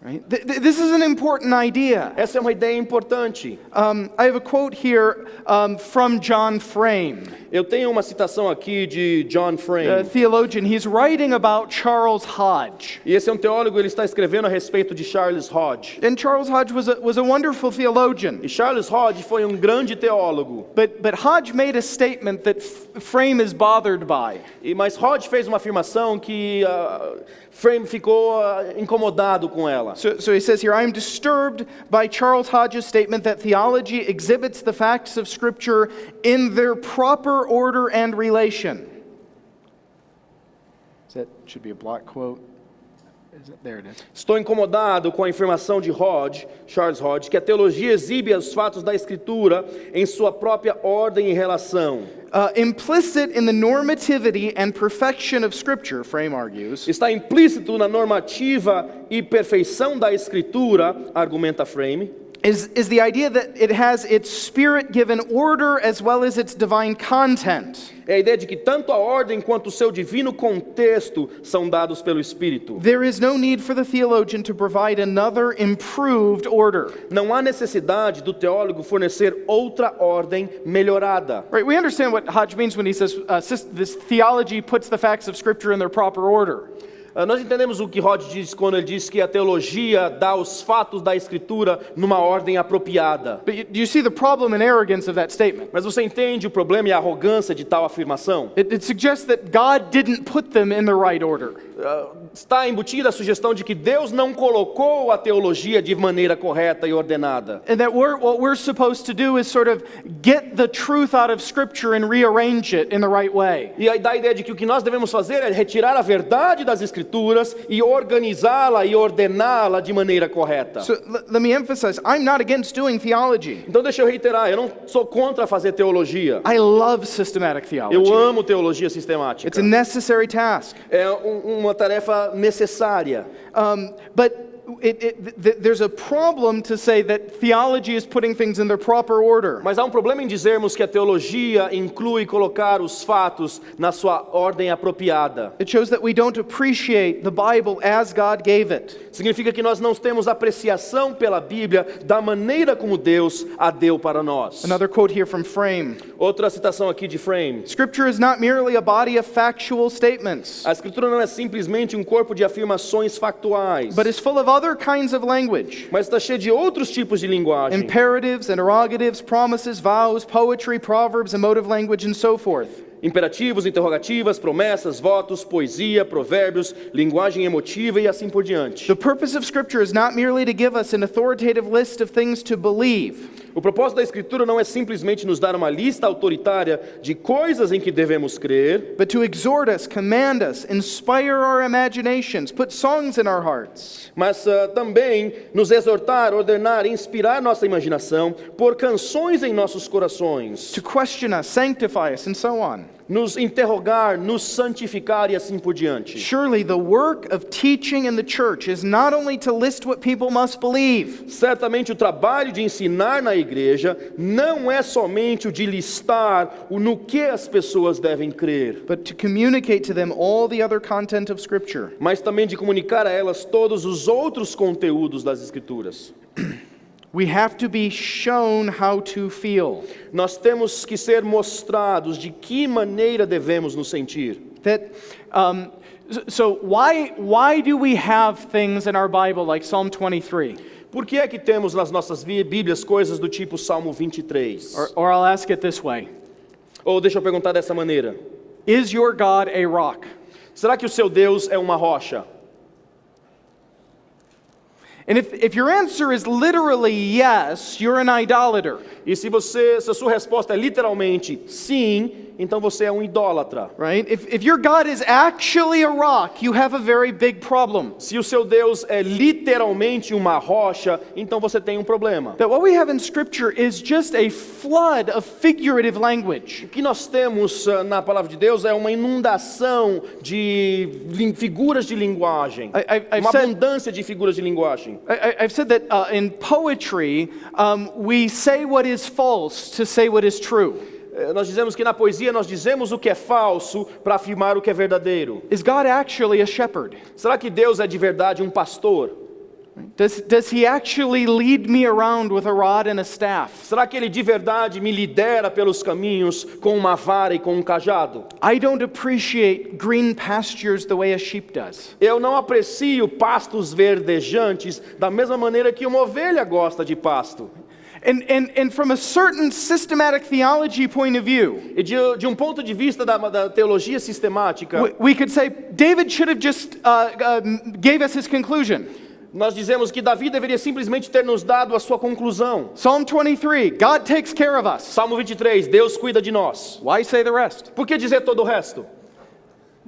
Right? This is an important idea. Essa é uma ideia importante. I have a quote here from John Frame, Eu tenho uma citação aqui de John a Frame. theologian. He's writing about Charles Hodge. E esse é um teólogo, ele está escrevendo a respeito de Charles Hodge. And Charles Hodge was a wonderful theologian. E Charles Hodge foi um grande teólogo. But Hodge made a statement that Frame is bothered by. Mas Hodge fez uma afirmação que Frame ficou incomodado com ela. So he says here, I am disturbed by Charles Hodge's statement that theology exhibits the facts of Scripture in their proper order and relation. That should be a block quote. There it is. Estou incomodado com a afirmação de Hodge, Charles Hodge, que a teologia exibe os fatos da Escritura em sua própria ordem e relação. Implicit in the normativity and perfection of Scripture, Frame argues, Está implícito na normativa e perfeição da Escritura, argumenta Frame, is the idea that it has its Spirit-given order as well as its divine content. é a ideia de que tanto a ordem quanto o seu divino contexto são dados pelo Espírito. There is no need for the theologian to provide another improved order. Não há necessidade do teólogo fornecer outra ordem melhorada. Right, we understand what Hodge means when he says this theology puts the facts of Scripture in their proper order. Nós entendemos o que Hodge diz quando ele diz que a teologia dá os fatos da Escritura numa ordem apropriada. But do you see the problem and arrogance of that statement? Mas você entende o problema e a arrogância de tal afirmação? It suggests that God didn't put them in the right order. Está embutida a sugestão de que Deus não colocou a teologia de maneira correta e ordenada. And that what we're supposed to do is sort of get the truth out of Scripture and rearrange it in the right way. E aí dá a ideia de que o que nós devemos fazer é retirar a verdade das Escrituras e organizá-la e ordená-la de maneira correta. So let me emphasize, I'm not against doing theology. Então deixa eu reiterar, eu não sou contra fazer teologia. I love systematic Eu theology. amo teologia sistemática. It's a necessary task. É uma tarefa necessária. But there's a problem to say that theology is putting things in their proper order. Mas há um problema em dizermos que a teologia inclui colocar os fatos na sua ordem apropriada. It shows that we don't appreciate the Bible as God gave it. Significa que nós não temos apreciação pela Bíblia da maneira como Deus a deu para nós. Another quote here from Frame. Outra citação aqui de Frame. Scripture is not merely a body of factual statements, A Escritura não é simplesmente um corpo de afirmações factuais, but is full of other kinds of language. mas está cheio de outros tipos de linguagem. Imperatives, interrogatives, promises, vows, poetry, proverbs, emotive language, and so forth. Imperativos, interrogativas, promessas, votos, poesia, provérbios, linguagem emotiva e assim por diante. The purpose of Scripture is not merely to give us an authoritative list of things to believe, O propósito da Escritura não é simplesmente nos dar uma lista autoritária de coisas em que devemos crer, but to exhort us, command us, inspire our imaginations, put songs in our hearts. mas também nos exortar, ordenar, inspirar nossa imaginação, pôr canções em nossos corações, To question us, sanctify us, and so on. nos interrogar, nos santificar e assim por diante. Surely the work of teaching in the church is not only to list what people must believe, Certamente o trabalho de ensinar na igreja não é somente o de listar no que as pessoas devem crer, but to communicate to them all the other content of Scripture. mas também de comunicar a elas todos os outros conteúdos das Escrituras. We have to be shown how to feel. Nós temos que ser mostrados de que maneira devemos nos sentir. So why do we have things in our Bible like Psalm 23? Por que é que temos nas nossas Bíblias coisas do tipo Salmo 23? Or I'll ask it this way. Ou deixa eu perguntar dessa maneira. Is your God a rock? Será que o seu Deus é uma rocha? And if your answer is literally yes, you're an idolater. E se a sua resposta é literalmente sim, então você é um idólatra. Right? If your God is actually a rock, you have a very big problem. Se o seu Deus é literalmente uma rocha, então você tem um problema. That what we have in Scripture is just a flood of figurative language. O que nós temos na palavra de Deus é uma inundação de figuras de linguagem, uma abundância de figuras de linguagem. I've said that in poetry, we say what is false to say what is true. Nós dizemos que na poesia nós dizemos o que é falso para afirmar o que é verdadeiro. Is God actually a shepherd? Será que Deus é de verdade um pastor? Does he actually lead me around with a rod and a staff? Será que ele de verdade me lidera pelos caminhos com uma vara e com um cajado? I don't appreciate green pastures the way a sheep does. Eu não aprecio pastos verdejantes da mesma maneira que uma ovelha gosta de pasto. And from a certain systematic theology point of view, E de um ponto de vista da teologia sistemática, we could say David should have just gave us his conclusion. nós dizemos que Davi deveria simplesmente ter nos dado a sua conclusão. Psalm 23, God takes care of us. Salmo 23, Deus cuida de nós. Why say the rest? Por que dizer todo o resto?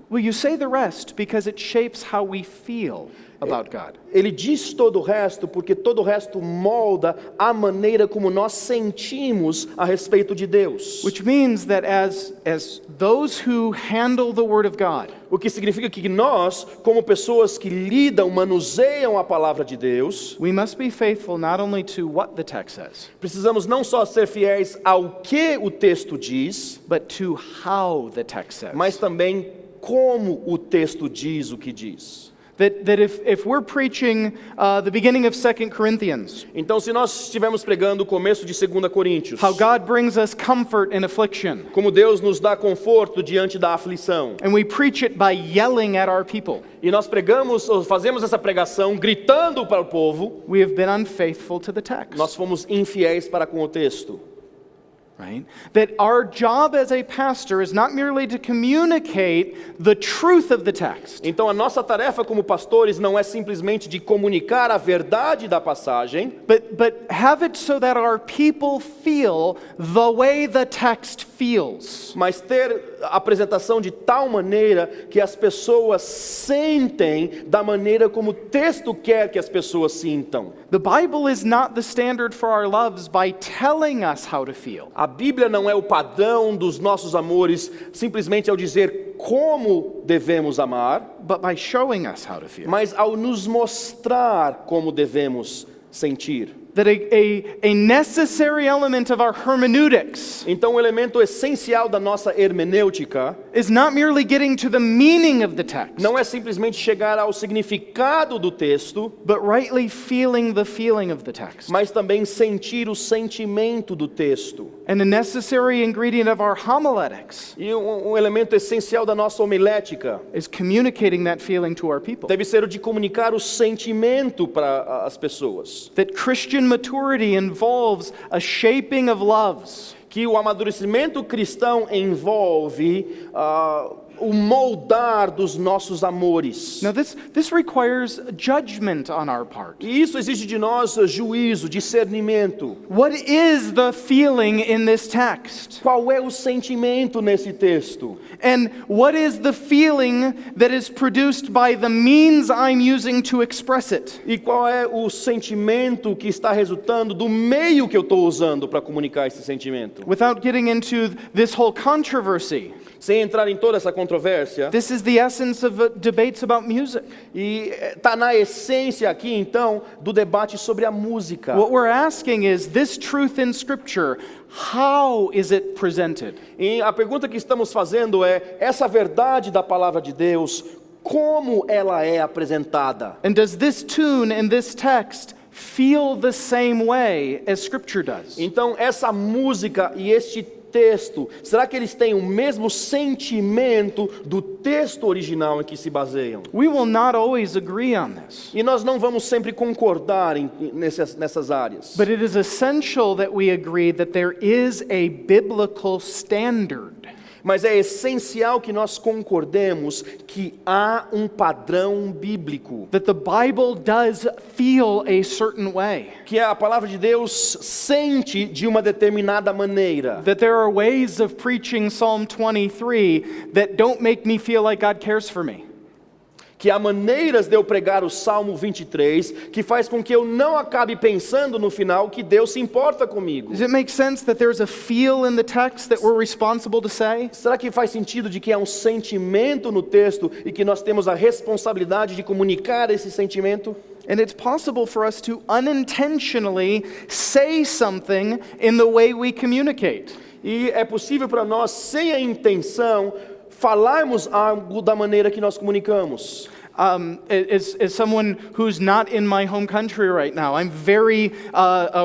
Well, you say the rest because it shapes how we feel about God. Ele diz todo o resto porque todo o resto molda a maneira como nós sentimos a respeito de Deus. Which means that as those who handle the Word of God, O que significa que nós, como pessoas que lidam, manuseiam a palavra de Deus, we must be faithful not only to what the text says, precisamos não só ser fiéis ao que o texto diz, but to how the text says. mas também como o texto diz o que diz. That if we're preaching the beginning of 2 Corinthians, Então, se nós estivermos pregando o começo de 2 Coríntios, how God brings us comfort in affliction, como Deus nos dá conforto diante da aflição, and we preach it by yelling at our people, e nós pregamos, ou fazemos essa pregação gritando para o povo, we have been unfaithful to the text. nós fomos infiéis para com o texto. Right? That our job as a pastor is not merely to communicate the truth of the text, Então a nossa tarefa como pastores não é simplesmente de comunicar a verdade da passagem, but have it so that our people feel the way the text feels. mas ter a apresentação de tal maneira que as pessoas sentem da maneira como o texto quer que as pessoas sintam. The Bible is not the standard for our loves by telling us how to feel. A Bíblia não é o padrão dos nossos amores simplesmente ao dizer como devemos amar, But by showing us how to feel. mas ao nos mostrar como devemos sentir. That a necessary element of our hermeneutics Então, o elemento essencial da nossa hermenêutica is not merely getting to the meaning of the text, não é simplesmente chegar ao significado do texto, but rightly feeling the feeling of the text. mas também sentir o sentimento do texto. And a necessary ingredient of our homiletics E um elemento essencial da nossa homilética is communicating that feeling to our people. deve ser o de comunicar o sentimento para as pessoas. That Christian maturity involves a shaping of loves. Que o amadurecimento cristão envolve o moldar dos nossos amores. Now this requires judgment on our part. E isso exige de nós juízo, discernimento. What is the feeling in this text? Qual é o sentimento nesse texto? And what is the feeling that is produced by the means I'm using to express it? E qual é o sentimento que está resultando do meio que eu estou usando para comunicar esse sentimento? Without getting into this whole controversy, Sem entrar em toda essa controvérsia, this is the essence of debates about music. e está na essência aqui então do debate sobre a música. What we're asking is this truth in Scripture, how is it presented? E a pergunta que estamos fazendo é: essa verdade da palavra de Deus, como ela é apresentada? And does this tune in this text feel the same way as Scripture does? Então, essa música e este texto, será que eles têm o mesmo sentimento do texto original em que se baseiam? We will not always agree on this, E nós não vamos sempre concordar nessas áreas. but it is essential that we agree that there is a biblical standard. Mas é essencial que nós concordemos que há um padrão bíblico. That the Bible does feel a certain way. Que a palavra de Deus sente de uma determinada maneira. That there are ways of preaching Psalm 23 that don't make me feel like God cares for me. Que há maneiras de eu pregar o Salmo 23 que faz com que eu não acabe pensando no final que Deus se importa comigo. Does it make sense that there's a feel in the text that we're responsible to say? Será que faz sentido de que há um sentimento no texto e que nós temos a responsabilidade de comunicar esse sentimento? And it's possible for us to unintentionally say something in the way we communicate. E é possível para nós, sem a intenção, falarmos algo da maneira que nós comunicamos. As someone who's not in my home country right now, I'm very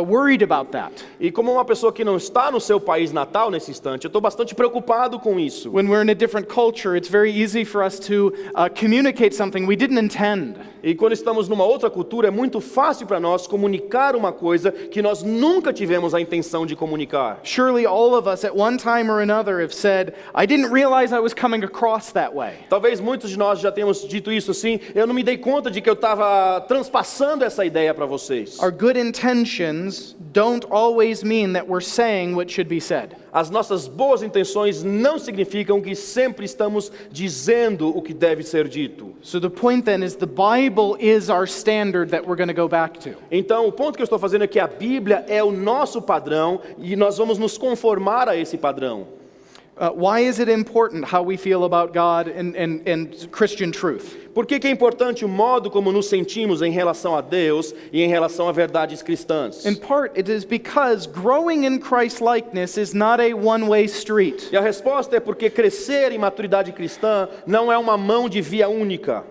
worried about that. E como uma pessoa que não está no seu país natal nesse instante, eu estou bastante preocupado com isso. When we're in a different culture, it's very easy for us to communicate something we didn't intend. E quando estamos numa outra cultura, é muito fácil para nós comunicar uma coisa que nós nunca tivemos a intenção de comunicar. Surely all of us at one time or another have said, I didn't realize I was coming across that way. Talvez muitos de nós já tenhamos dito isso assim, eu não me dei conta de que eu estava transpassando essa ideia para vocês. Our good intentions don't always mean that we're saying what should be said. As nossas boas intenções não significam que sempre estamos dizendo o que deve ser dito. So the point then is the Bible is our standard that we're going to go back to. Então, o ponto que eu estou fazendo é que a Bíblia é o nosso padrão e nós vamos nos conformar a esse padrão. Why is it important how we feel about God and Christian truth? Por que é importante o modo como nos sentimos em relação a Deus e em relação a verdades cristãs? In part, it is because growing in Christ-likeness is not a one-way street. E a resposta é porque crescer em maturidade cristã não é uma mão de via única.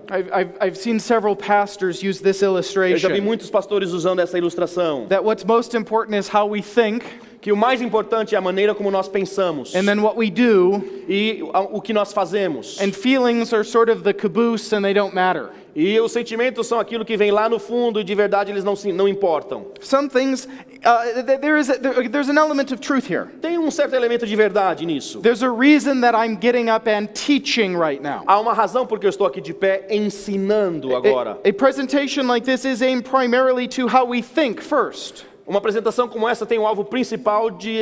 I've seen several pastors use this Eu já vi illustration. muitos pastores usando essa ilustração. That what's most important is how we think, Que o mais importante é a maneira como nós pensamos and then what we do, e o que nós fazemos. and feelings are sort of the caboose and they don't matter. E os sentimentos são aquilo que vem lá no fundo e de verdade eles não importam. Some things, there's an element of truth here. Tem um certo elemento de verdade nisso. There's a reason that I'm getting up and teaching right now. Há uma razão porque eu estou aqui de pé ensinando agora. A presentation like this is aimed primarily to how we think first. Uma apresentação como essa tem o alvo principal de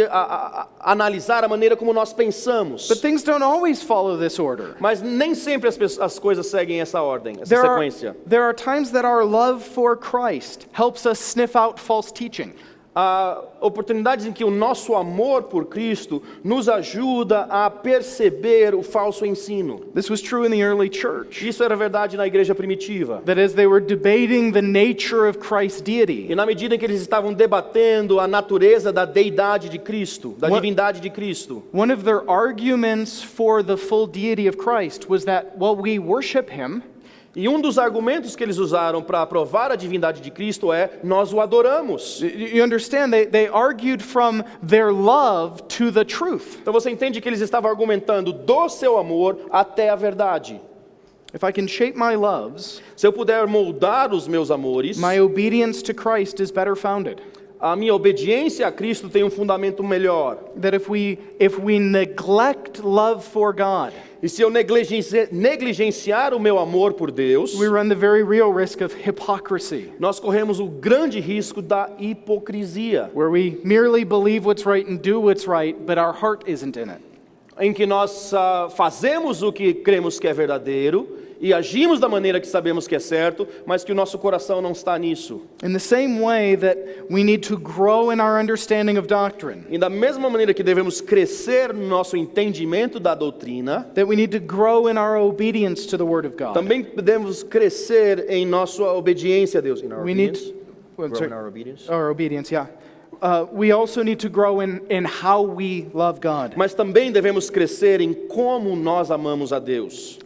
analisar a maneira como nós pensamos. But things don't always follow this order. Mas nem sempre as coisas seguem essa ordem, essa sequência. There are times that our love for Christ helps us sniff out false teaching. Há oportunidades em que o nosso amor por Cristo nos ajuda a perceber o falso ensino. This was true in the early church. Isso era verdade na igreja primitiva. That as they were debating the nature of Christ's deity, E na medida em que eles estavam debatendo a natureza da deidade de Cristo, da divindade de Cristo, one of their arguments for the full deity of Christ was that, well, we worship him, e um dos argumentos que eles usaram para provar a divindade de Cristo é: nós o adoramos. you understand, they argued from their love to the truth. Então você entende que eles estavam argumentando do seu amor até a verdade. If I can shape my loves, Se eu puder moldar os meus amores, my obedience to Christ is better founded. a minha obediência a Cristo tem um fundamento melhor. That if we neglect love for God, E se eu negligenciar o meu amor por Deus, we run the very real risk of hypocrisy, nós corremos o grande risco da hipocrisia, where we merely believe what's right and do what's right, but our heart isn't in it. em que nós fazemos o que cremos que é verdadeiro e agimos da maneira que sabemos que é certo, mas que o nosso coração não está nisso. In the same way that we need to grow in our understanding of doctrine, E da mesma maneira que devemos crescer no nosso entendimento da doutrina, that we need to grow in our obedience to the Word of God. também devemos crescer em nossa obediência a Deus. In our We need obedience? well, Grow sorry, in our obedience. our obedience, yeah. We also need to grow in how we love God. Mas também devemos crescer em como nós amamos a Deus.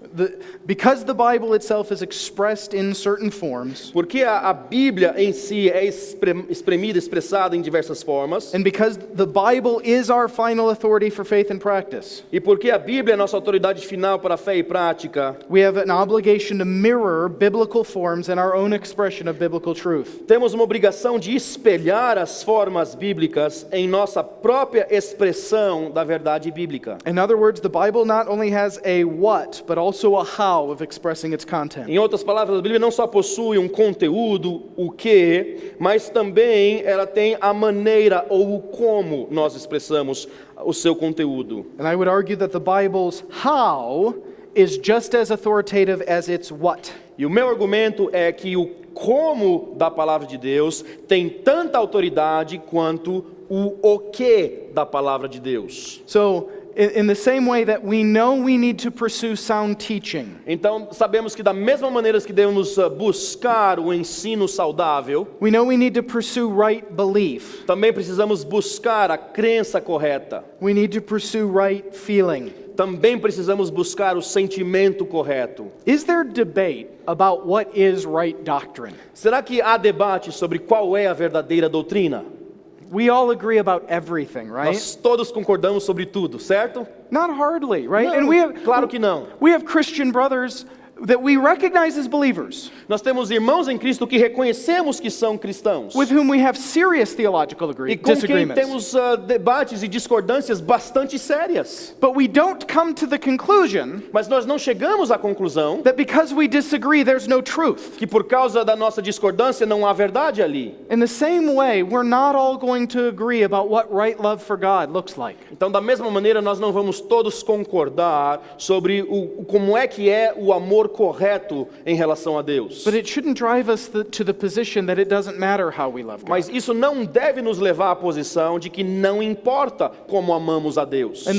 because the Bible itself is expressed in certain forms, Porque a Bíblia em si é espremida, expressada em diversas formas. and because the Bible is our final authority for faith and practice, E porque a Bíblia é a nossa autoridade final para a fé e prática, we have an obligation to mirror biblical forms in our own expression of biblical truth. temos uma obrigação de espelhar as formas bíblicas em nossa própria expressão da verdade bíblica. In other words, the Bible not only has a what, but also a how of expressing its content. Em outras palavras, a Bíblia não só possui um conteúdo, o que, mas também ela tem a maneira ou o como nós expressamos o seu conteúdo. And I would argue that the Bible's how is just as authoritative as its what. E o meu argumento é que o como da palavra de Deus tem tanta autoridade quanto o que da palavra de Deus. So, in the same way that we know we need to pursue sound teaching, Então, sabemos que da mesma maneira que devemos buscar o ensino saudável, we know we need to pursue right belief. também precisamos buscar a crença correta. We need to pursue right feeling. Também precisamos buscar o sentimento correto. Is there debate about what is right doctrine? Será que há debate sobre qual é a verdadeira doutrina? We all agree about everything, right? Nós todos concordamos sobre tudo, certo? Not hardly, right? Não, claro que não. We have Christian brothers that we recognize as believers, Nós temos irmãos em Cristo que reconhecemos que são cristãos. with whom we have serious theological E com quem disagreements. temos debates e discordâncias bastante sérias. But we don't come to the conclusion Mas nós não chegamos à conclusão that because we disagree, there's no truth. que por causa da nossa discordância não há verdade ali. In the same way, we're not all going to agree about what right love for God looks like. Então, da mesma maneira, nós não vamos todos concordar sobre como é que é o amor correto em relação a Deus. But it shouldn't drive us to the position that it doesn't matter how we love God. Mas isso não deve nos levar à posição de que não importa como amamos a Deus. In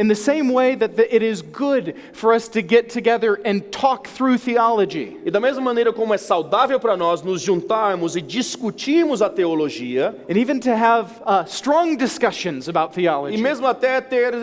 the same way that it is good for us to get together and talk through theology. E da mesma maneira como é saudável para nós nos juntarmos e discutirmos a teologia, And even to have strong discussions about e theology. mesmo até ter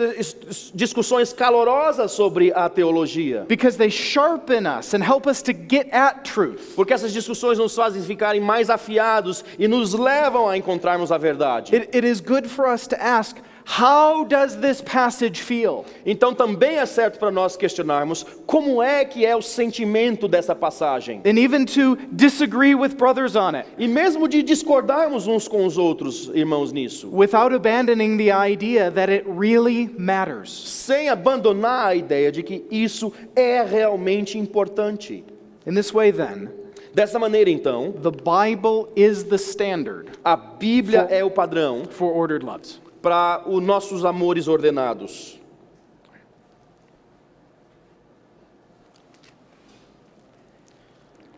discussões calorosas sobre a teologia. Because they sharpen us and help us to get at truth. Porque essas discussões nos fazem ficarem mais afiados e nos levam a encontrarmos a verdade. It is good for us to ask, how does this passage feel? Então também é certo para nós questionarmos como é que é o sentimento dessa passagem. And even to disagree with brothers on it, E mesmo de discordarmos uns com os outros, irmãos, nisso. without abandoning the idea that it really matters. Sem abandonar a ideia de que isso é realmente importante. In this way, then, Dessa maneira, então, the Bible is the standard a Bíblia é o padrão for ordered loves. para os nossos amores ordenados.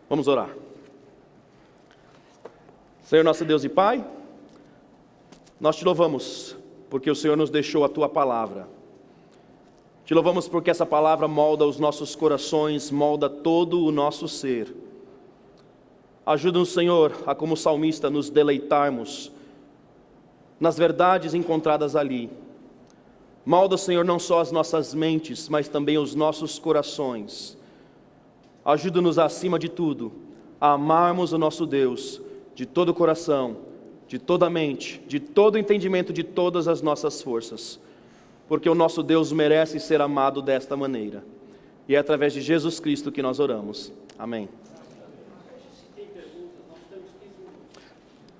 Vamos orar. Senhor nosso Deus e Pai, nós te louvamos porque o Senhor nos deixou a Tua palavra. Te louvamos porque essa palavra molda os nossos corações, molda todo o nosso ser. Ajuda-nos, Senhor, a como salmista nos deleitarmos nas verdades encontradas ali. Molda, Senhor, não só as nossas mentes, mas também os nossos corações. Ajuda-nos, acima de tudo, a amarmos o nosso Deus de todo o coração, de toda a mente, de todo o entendimento, de todas as nossas forças. Porque o nosso Deus merece ser amado desta maneira. E é através de Jesus Cristo que nós oramos. Amém.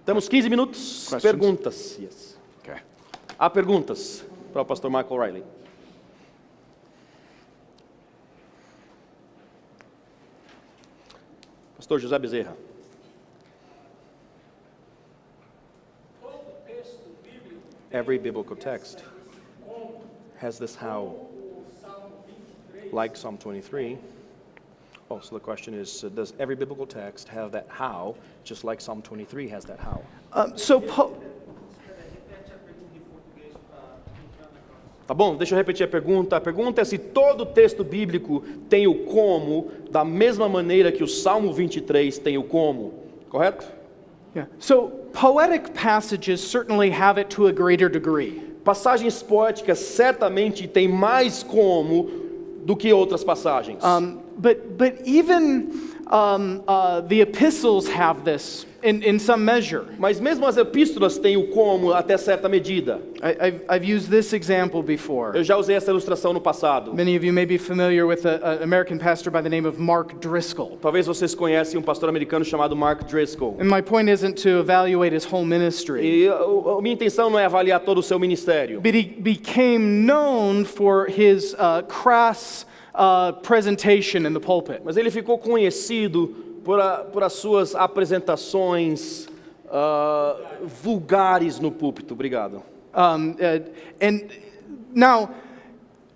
Temos 15 minutos. Questions? Perguntas. Yes. Okay. Há perguntas para o pastor Michael Riley. Pastor José Bezerra. Every biblical text has this how, like Psalm 23. Oh, so the question is, does every biblical text have that how, just like Psalm 23 has that how? Tá bom? Deixa eu repetir a pergunta. A pergunta é se todo texto bíblico tem o como, da mesma maneira que o Salmo 23 tem o como. Correto? Yeah. So poetic passages certainly have it to a greater degree. Passagens poéticas certamente têm mais como do que outras passagens. But even the epistles have this in some measure. Mas mesmo as epístolas têm o como até certa medida. I've used this example before. Eu já usei essa ilustração no passado. Many of you may be familiar with an American pastor by the name of Mark Driscoll. Talvez vocês conhecem um pastor americano chamado Mark Driscoll. And my point isn't to evaluate his whole ministry. E a minha intenção não é avaliar todo o seu ministério. But he became known for his crass presentation in the pulpit. Mas ele ficou conhecido por as suas apresentações vulgares no púlpito. Obrigado. And now,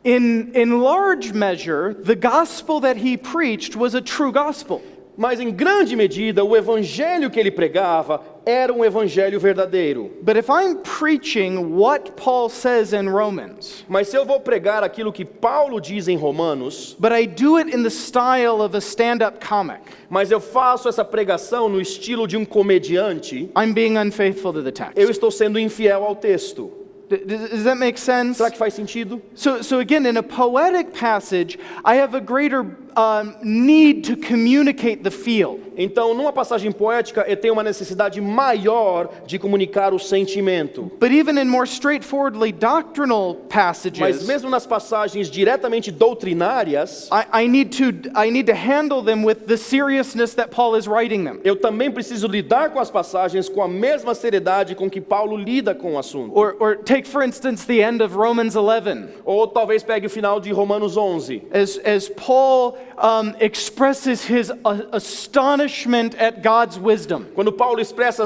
in large measure, the gospel that he preached was a true gospel. Mas em grande medida, o evangelho que ele pregava era um evangelho verdadeiro. But if I'm preaching what Paul says in Romans, Mas se eu vou pregar aquilo que Paulo diz em Romanos, but I do it in the style of a stand-up comic, mas eu faço essa pregação no estilo de um comediante, I'm being unfaithful to the eu text. estou sendo infiel ao texto. Does that make sense? Será que faz sentido? So again, in a poetic passage, I have a greater need to communicate the feel. Então, numa passagem poética, eu tenho uma necessidade maior de comunicar o sentimento. But even in more straightforwardly doctrinal Mas passages, mesmo nas passagens diretamente doutrinárias, I need to handle them with the seriousness that Paul is writing them. eu também preciso lidar com as passagens com a mesma seriedade com que Paulo lida com o assunto. Or take, for instance, the end of Romans 11. Ou talvez pegue o final de Romanos 11. As Paul expresses his astonishment at God's wisdom. Quando Paulo expressa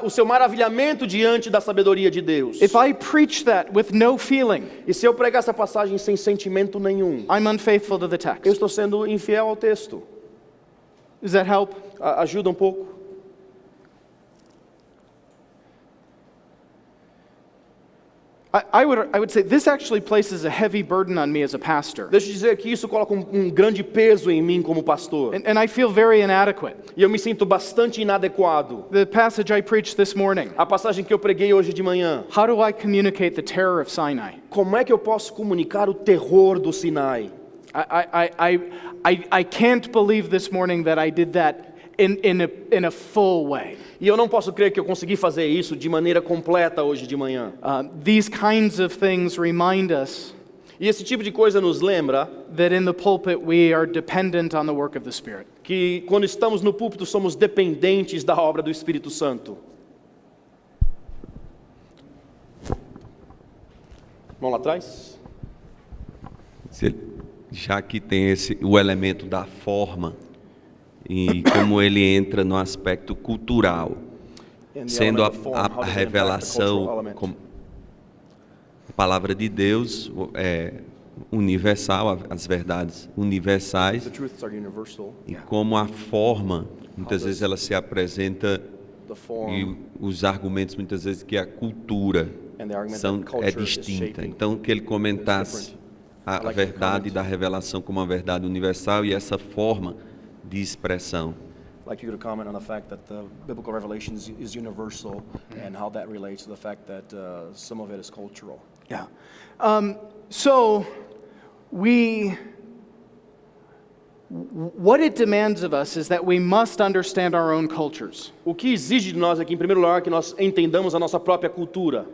o seu maravilhamento diante da sabedoria de Deus. If I preach that with no feeling, E se eu pregar essa passagem sem sentimento nenhum, I'm unfaithful to the eu text. estou sendo infiel ao texto. Does that help? Ajuda um pouco? I would say this actually places a heavy burden on me as a pastor. Deixa eu dizer que isso coloca um grande peso em mim como pastor. And I feel very inadequate. E eu me sinto bastante inadequado. The passage I preached this morning. A passagem que eu preguei hoje de manhã. How do I communicate the terror of Sinai? Como é que eu posso comunicar o terror do Sinai? I can't believe this morning that I did that in a full way. E eu não posso crer que eu consegui fazer isso de maneira completa hoje de manhã. These kinds of things remind us E esse tipo de coisa nos lembra that in the pulpit we are dependent on the work of the Spirit. que quando estamos no púlpito somos dependentes da obra do Espírito Santo. Vamos lá atrás? Já que tem o elemento da forma e como ele entra no aspecto cultural, sendo a revelação, a palavra de Deus universal, as verdades universais, e como a forma, muitas vezes ela se apresenta, e os argumentos muitas vezes que a cultura é distinta. Então que ele comentasse a verdade da revelação como uma verdade universal e essa forma de expressão. Like you to comment on the fact that the biblical revelation is universal and how that relates to the fact that some of it is cultural. Yeah. So what it demands of us is that we must understand our own cultures. O que exige de nós aqui, em primeiro lugar, que nós entendamos a nossa própria cultura.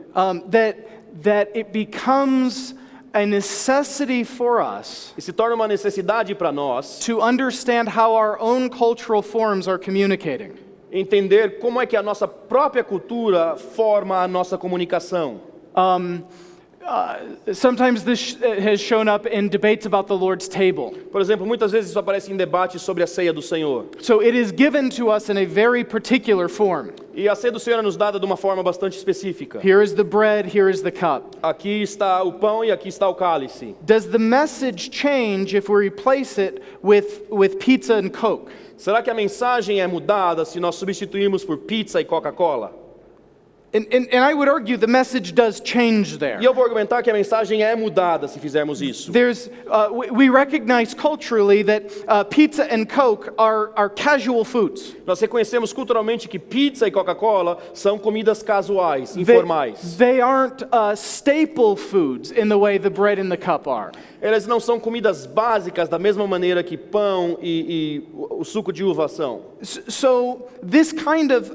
That it becomes a necessity for us E se torna uma necessidade para nós to understand how our own cultural forms are communicating. entender como é que a nossa própria cultura forma a nossa comunicação. Sometimes this has shown up in debates about the Lord's table. Por exemplo, muitas vezes isso aparece em debates sobre a ceia do Senhor. So it is given to us in a very particular form. E a ceia do Senhor é nos dada de uma forma bastante específica. Here is the bread, here is the cup. Aqui está o pão e aqui está o cálice. Does the message change if we replace it with pizza and Coke? Será que a mensagem é mudada se nós substituirmos por pizza e Coca-Cola? And I would argue the message does change there. E eu vou argumentar que a mensagem é mudada se fizermos isso. We recognize culturally that pizza and Coke are casual foods. Nós reconhecemos culturalmente que pizza e Coca-Cola são comidas casuais, informais. They aren't staple foods in the way the bread and the cup are. Elas não são comidas básicas da mesma maneira que pão e o suco de uva são. So this kind of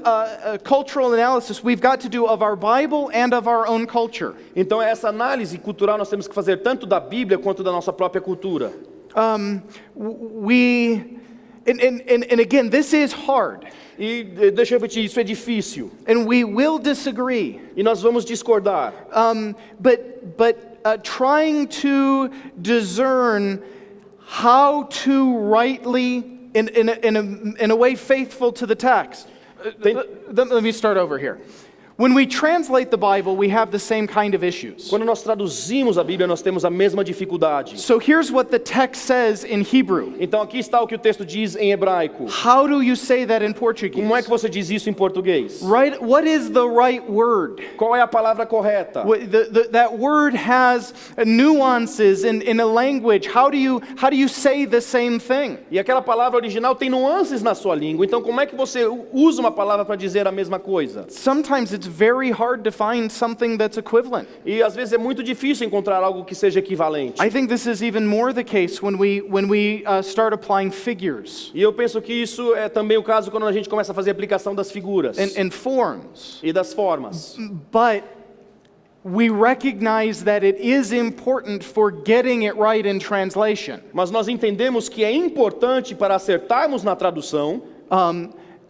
cultural analysis we've got to do of our Bible and of our own culture. Então essa análise cultural nós temos que fazer tanto da Bíblia quanto da nossa própria cultura. And again, this is hard. E deixa eu repetir, isso é difícil. And we will disagree. E nós vamos discordar. But trying to discern how to rightly, in a way faithful to the text. Let me start over here. When we translate the Bible, we have the same kind of issues. Quando nós traduzimos a Bíblia, nós temos a mesma dificuldade. So here's what the text says in Hebrew. Então aqui está o que o texto diz em hebraico. How do you say that in Portuguese? Como é que você diz isso em português? Right, what is the right word? Qual é a palavra correta? That word has nuances in a language. How do you say the same thing? E aquela palavra original tem nuances na sua língua. Então como é que você usa uma palavra para dizer a mesma coisa? Sometimes it's very hard to find something that's equivalent. E às vezes é muito difícil encontrar algo que seja equivalente. I think this is even more the case when we start applying figures. E eu penso que isso é também o caso quando a gente começa a fazer a aplicação das figuras and forms. E das formas. But we recognize that it is important for getting it right in translation. Mas nós entendemos que é importante para acertarmos na tradução.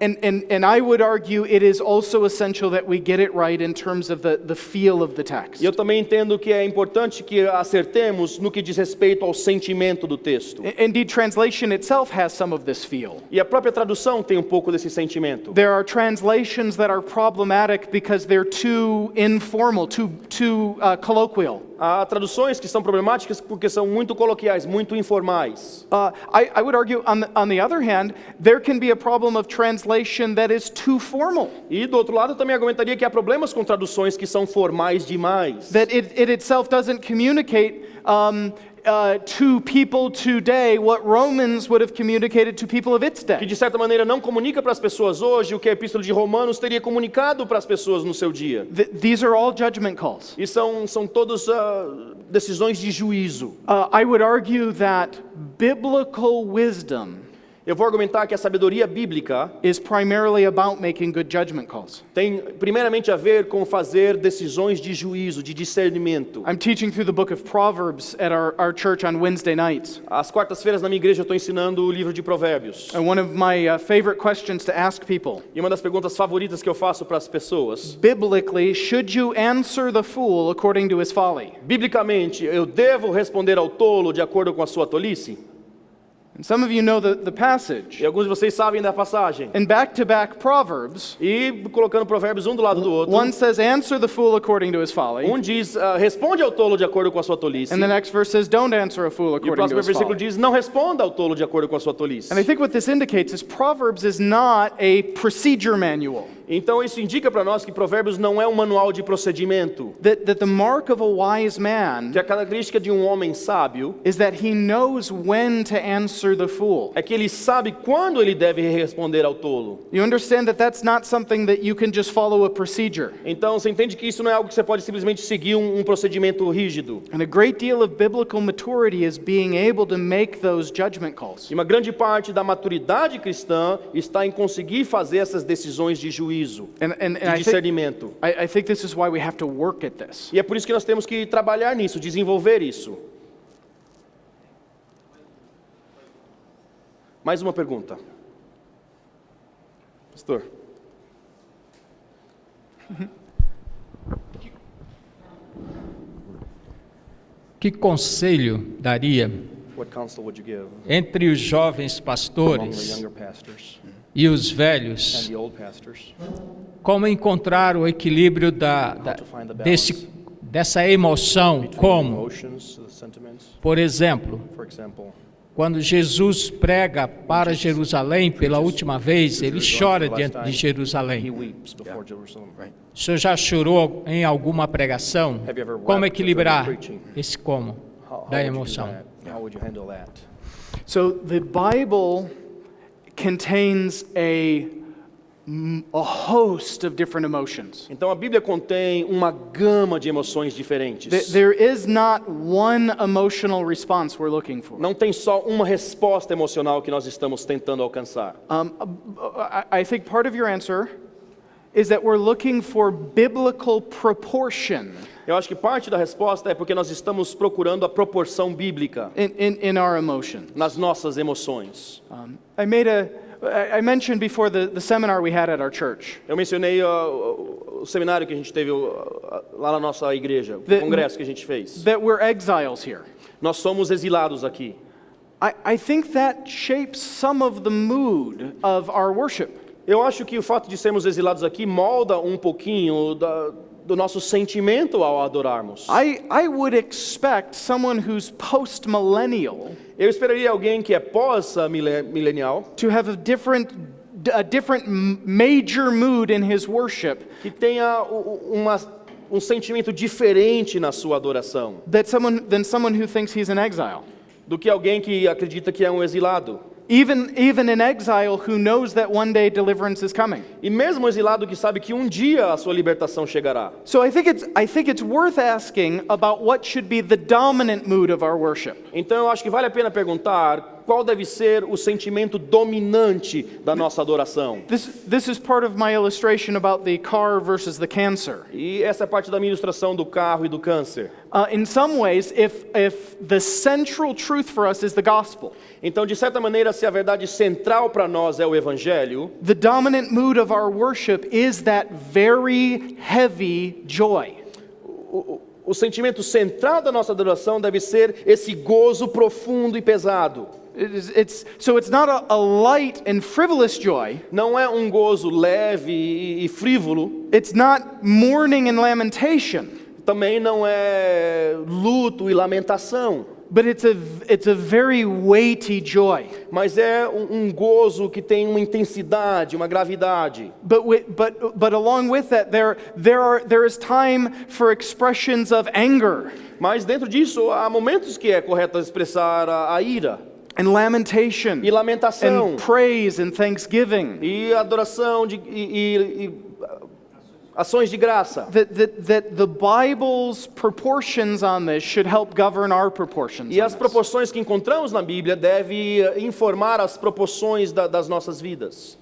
And I would argue it is also essential that we get it right in terms of the feel of the text. E eu também entendo que é importante que acertemos no que diz respeito ao sentimento do texto. Indeed, translation itself has some of this feel. E a própria tradução tem um pouco desse sentimento. There are translations that are problematic because they're too informal, too colloquial. Há traduções que são problemáticas porque são muito coloquiais, muito informais. I would argue, on the other hand, there can be a problem of translation that is too formal. E do outro lado, eu também argumentaria que há problemas com traduções que são formais demais. That it itself doesn't communicate to people today what Romans would have communicated to people of its Que day. de certa maneira não comunica para as pessoas hoje o que a Epístola de Romanos teria comunicado para as pessoas no seu dia. These are all judgment calls. E são todos decisões de juízo. I would argue that biblical wisdom Eu vou argumentar que a sabedoria bíblica is primarily about making good judgment calls. tem primeiramente a ver com fazer decisões de juízo, de discernimento. I'm teaching through the book of Proverbs at our church on Wednesday nights. Às quartas-feiras na minha igreja eu estou ensinando o livro de Provérbios. And one of my favorite questions to ask people, E uma das perguntas favoritas que eu faço para as pessoas, biblically, should you answer the fool according to his folly? biblicamente, eu devo responder ao tolo de acordo com a sua tolice? And some of you know the passage. E alguns de vocês sabem da passagem. In back-to-back Proverbs, E colocando Provérbios um do lado do outro, one says, answer the fool according to his folly. diz, responde ao tolo de acordo com a sua tolice. And the next verse says, don't answer a fool E o according to próximo his versículo folly. diz, não responda ao tolo de acordo com a sua tolice. And I think what this indicates is Proverbs is not a procedure manual. Então isso indica para nós que Provérbios não é um manual de procedimento. That the mark of a wise man Que a característica de um homem sábio is that he knows when to answer the fool. é que ele sabe quando ele deve responder ao tolo. You understand that that's not something that you can just follow a procedure. Então você entende que isso não é algo que você pode simplesmente seguir um procedimento rígido. And a great deal of biblical maturity is being able to make those judgment calls. E uma grande parte da maturidade cristã está em conseguir fazer essas decisões de juízo, And de discernimento. I think this is why we have to work at this. E é por isso que nós temos que trabalhar nisso, desenvolver isso. Mais uma pergunta. Pastor. Que conselho daria What counsel would you give entre os jovens among the pastores younger pastors e os and velhos? the old pastors? Como encontrar o equilíbrio Between dessa emoção? the Como? emotions, the sentiments, Por exemplo, for example, Quando Jesus prega para Jerusalém pela última vez, ele chora diante de He Jerusalém. weeps before Jerusalem. O senhor já chorou em alguma pregação? Have you ever Como wept equilibrar during preaching? esse como How da would you do emoção? that? How would you handle that? So the Bible contains a host of different emotions. Então a Bíblia contém uma gama de emoções diferentes. There is not one emotional response we're looking for. Não tem só uma resposta emocional que nós estamos tentando alcançar. I think part of your answer is that we're looking for biblical proportion Eu acho que parte da resposta é porque nós estamos procurando a proporção bíblica in our emotions. nas nossas emoções. I mentioned before the seminar we had at our church. Eu mencionei o seminário que a gente teve lá na nossa igreja, o congresso que a gente fez. That we're exiles here. Nós somos exilados aqui. I think that shapes some of the mood of our worship. Eu acho que o fato de sermos exilados aqui molda um pouquinho do nosso sentimento ao adorarmos. I would expect someone who's post-millennial Eu esperaria alguém que é pós-milenial, to have a different major mood in his worship que tenha um sentimento diferente na sua adoração, than someone who thinks he's an exile. do que alguém que acredita que é um exilado. Even an exile who knows that one day deliverance is coming. E mesmo um exilado que sabe que um dia a sua libertação chegará. So I think it's worth asking about what should be the dominant mood of our worship. Então eu acho que vale a pena perguntar qual deve ser o sentimento dominante da nossa adoração. This is part of my illustration about the car versus the cancer. E essa é parte da minha ilustração do carro e do câncer. In some ways, if the central truth for us is the gospel, Então, de certa maneira, se a verdade central para nós é o evangelho, the dominant mood of our worship is that very heavy joy. o sentimento central da nossa adoração deve ser esse gozo profundo e pesado. So it's not a light and frivolous joy. Não é um gozo leve e frívolo, It's not mourning and lamentation, também não é luto e lamentação, but it's a very weighty joy. mas é um gozo que tem uma intensidade, uma gravidade. But along with that, there is time for expressions of anger Mas dentro disso, há momentos que é correto expressar a ira and lamentation e lamentação, and praise and thanksgiving. e adoração, e ações de graça. That the Bible's proportions on this should help govern our proportions. E on as this. proporções que encontramos na Bíblia devem informar as proporções das nossas vidas.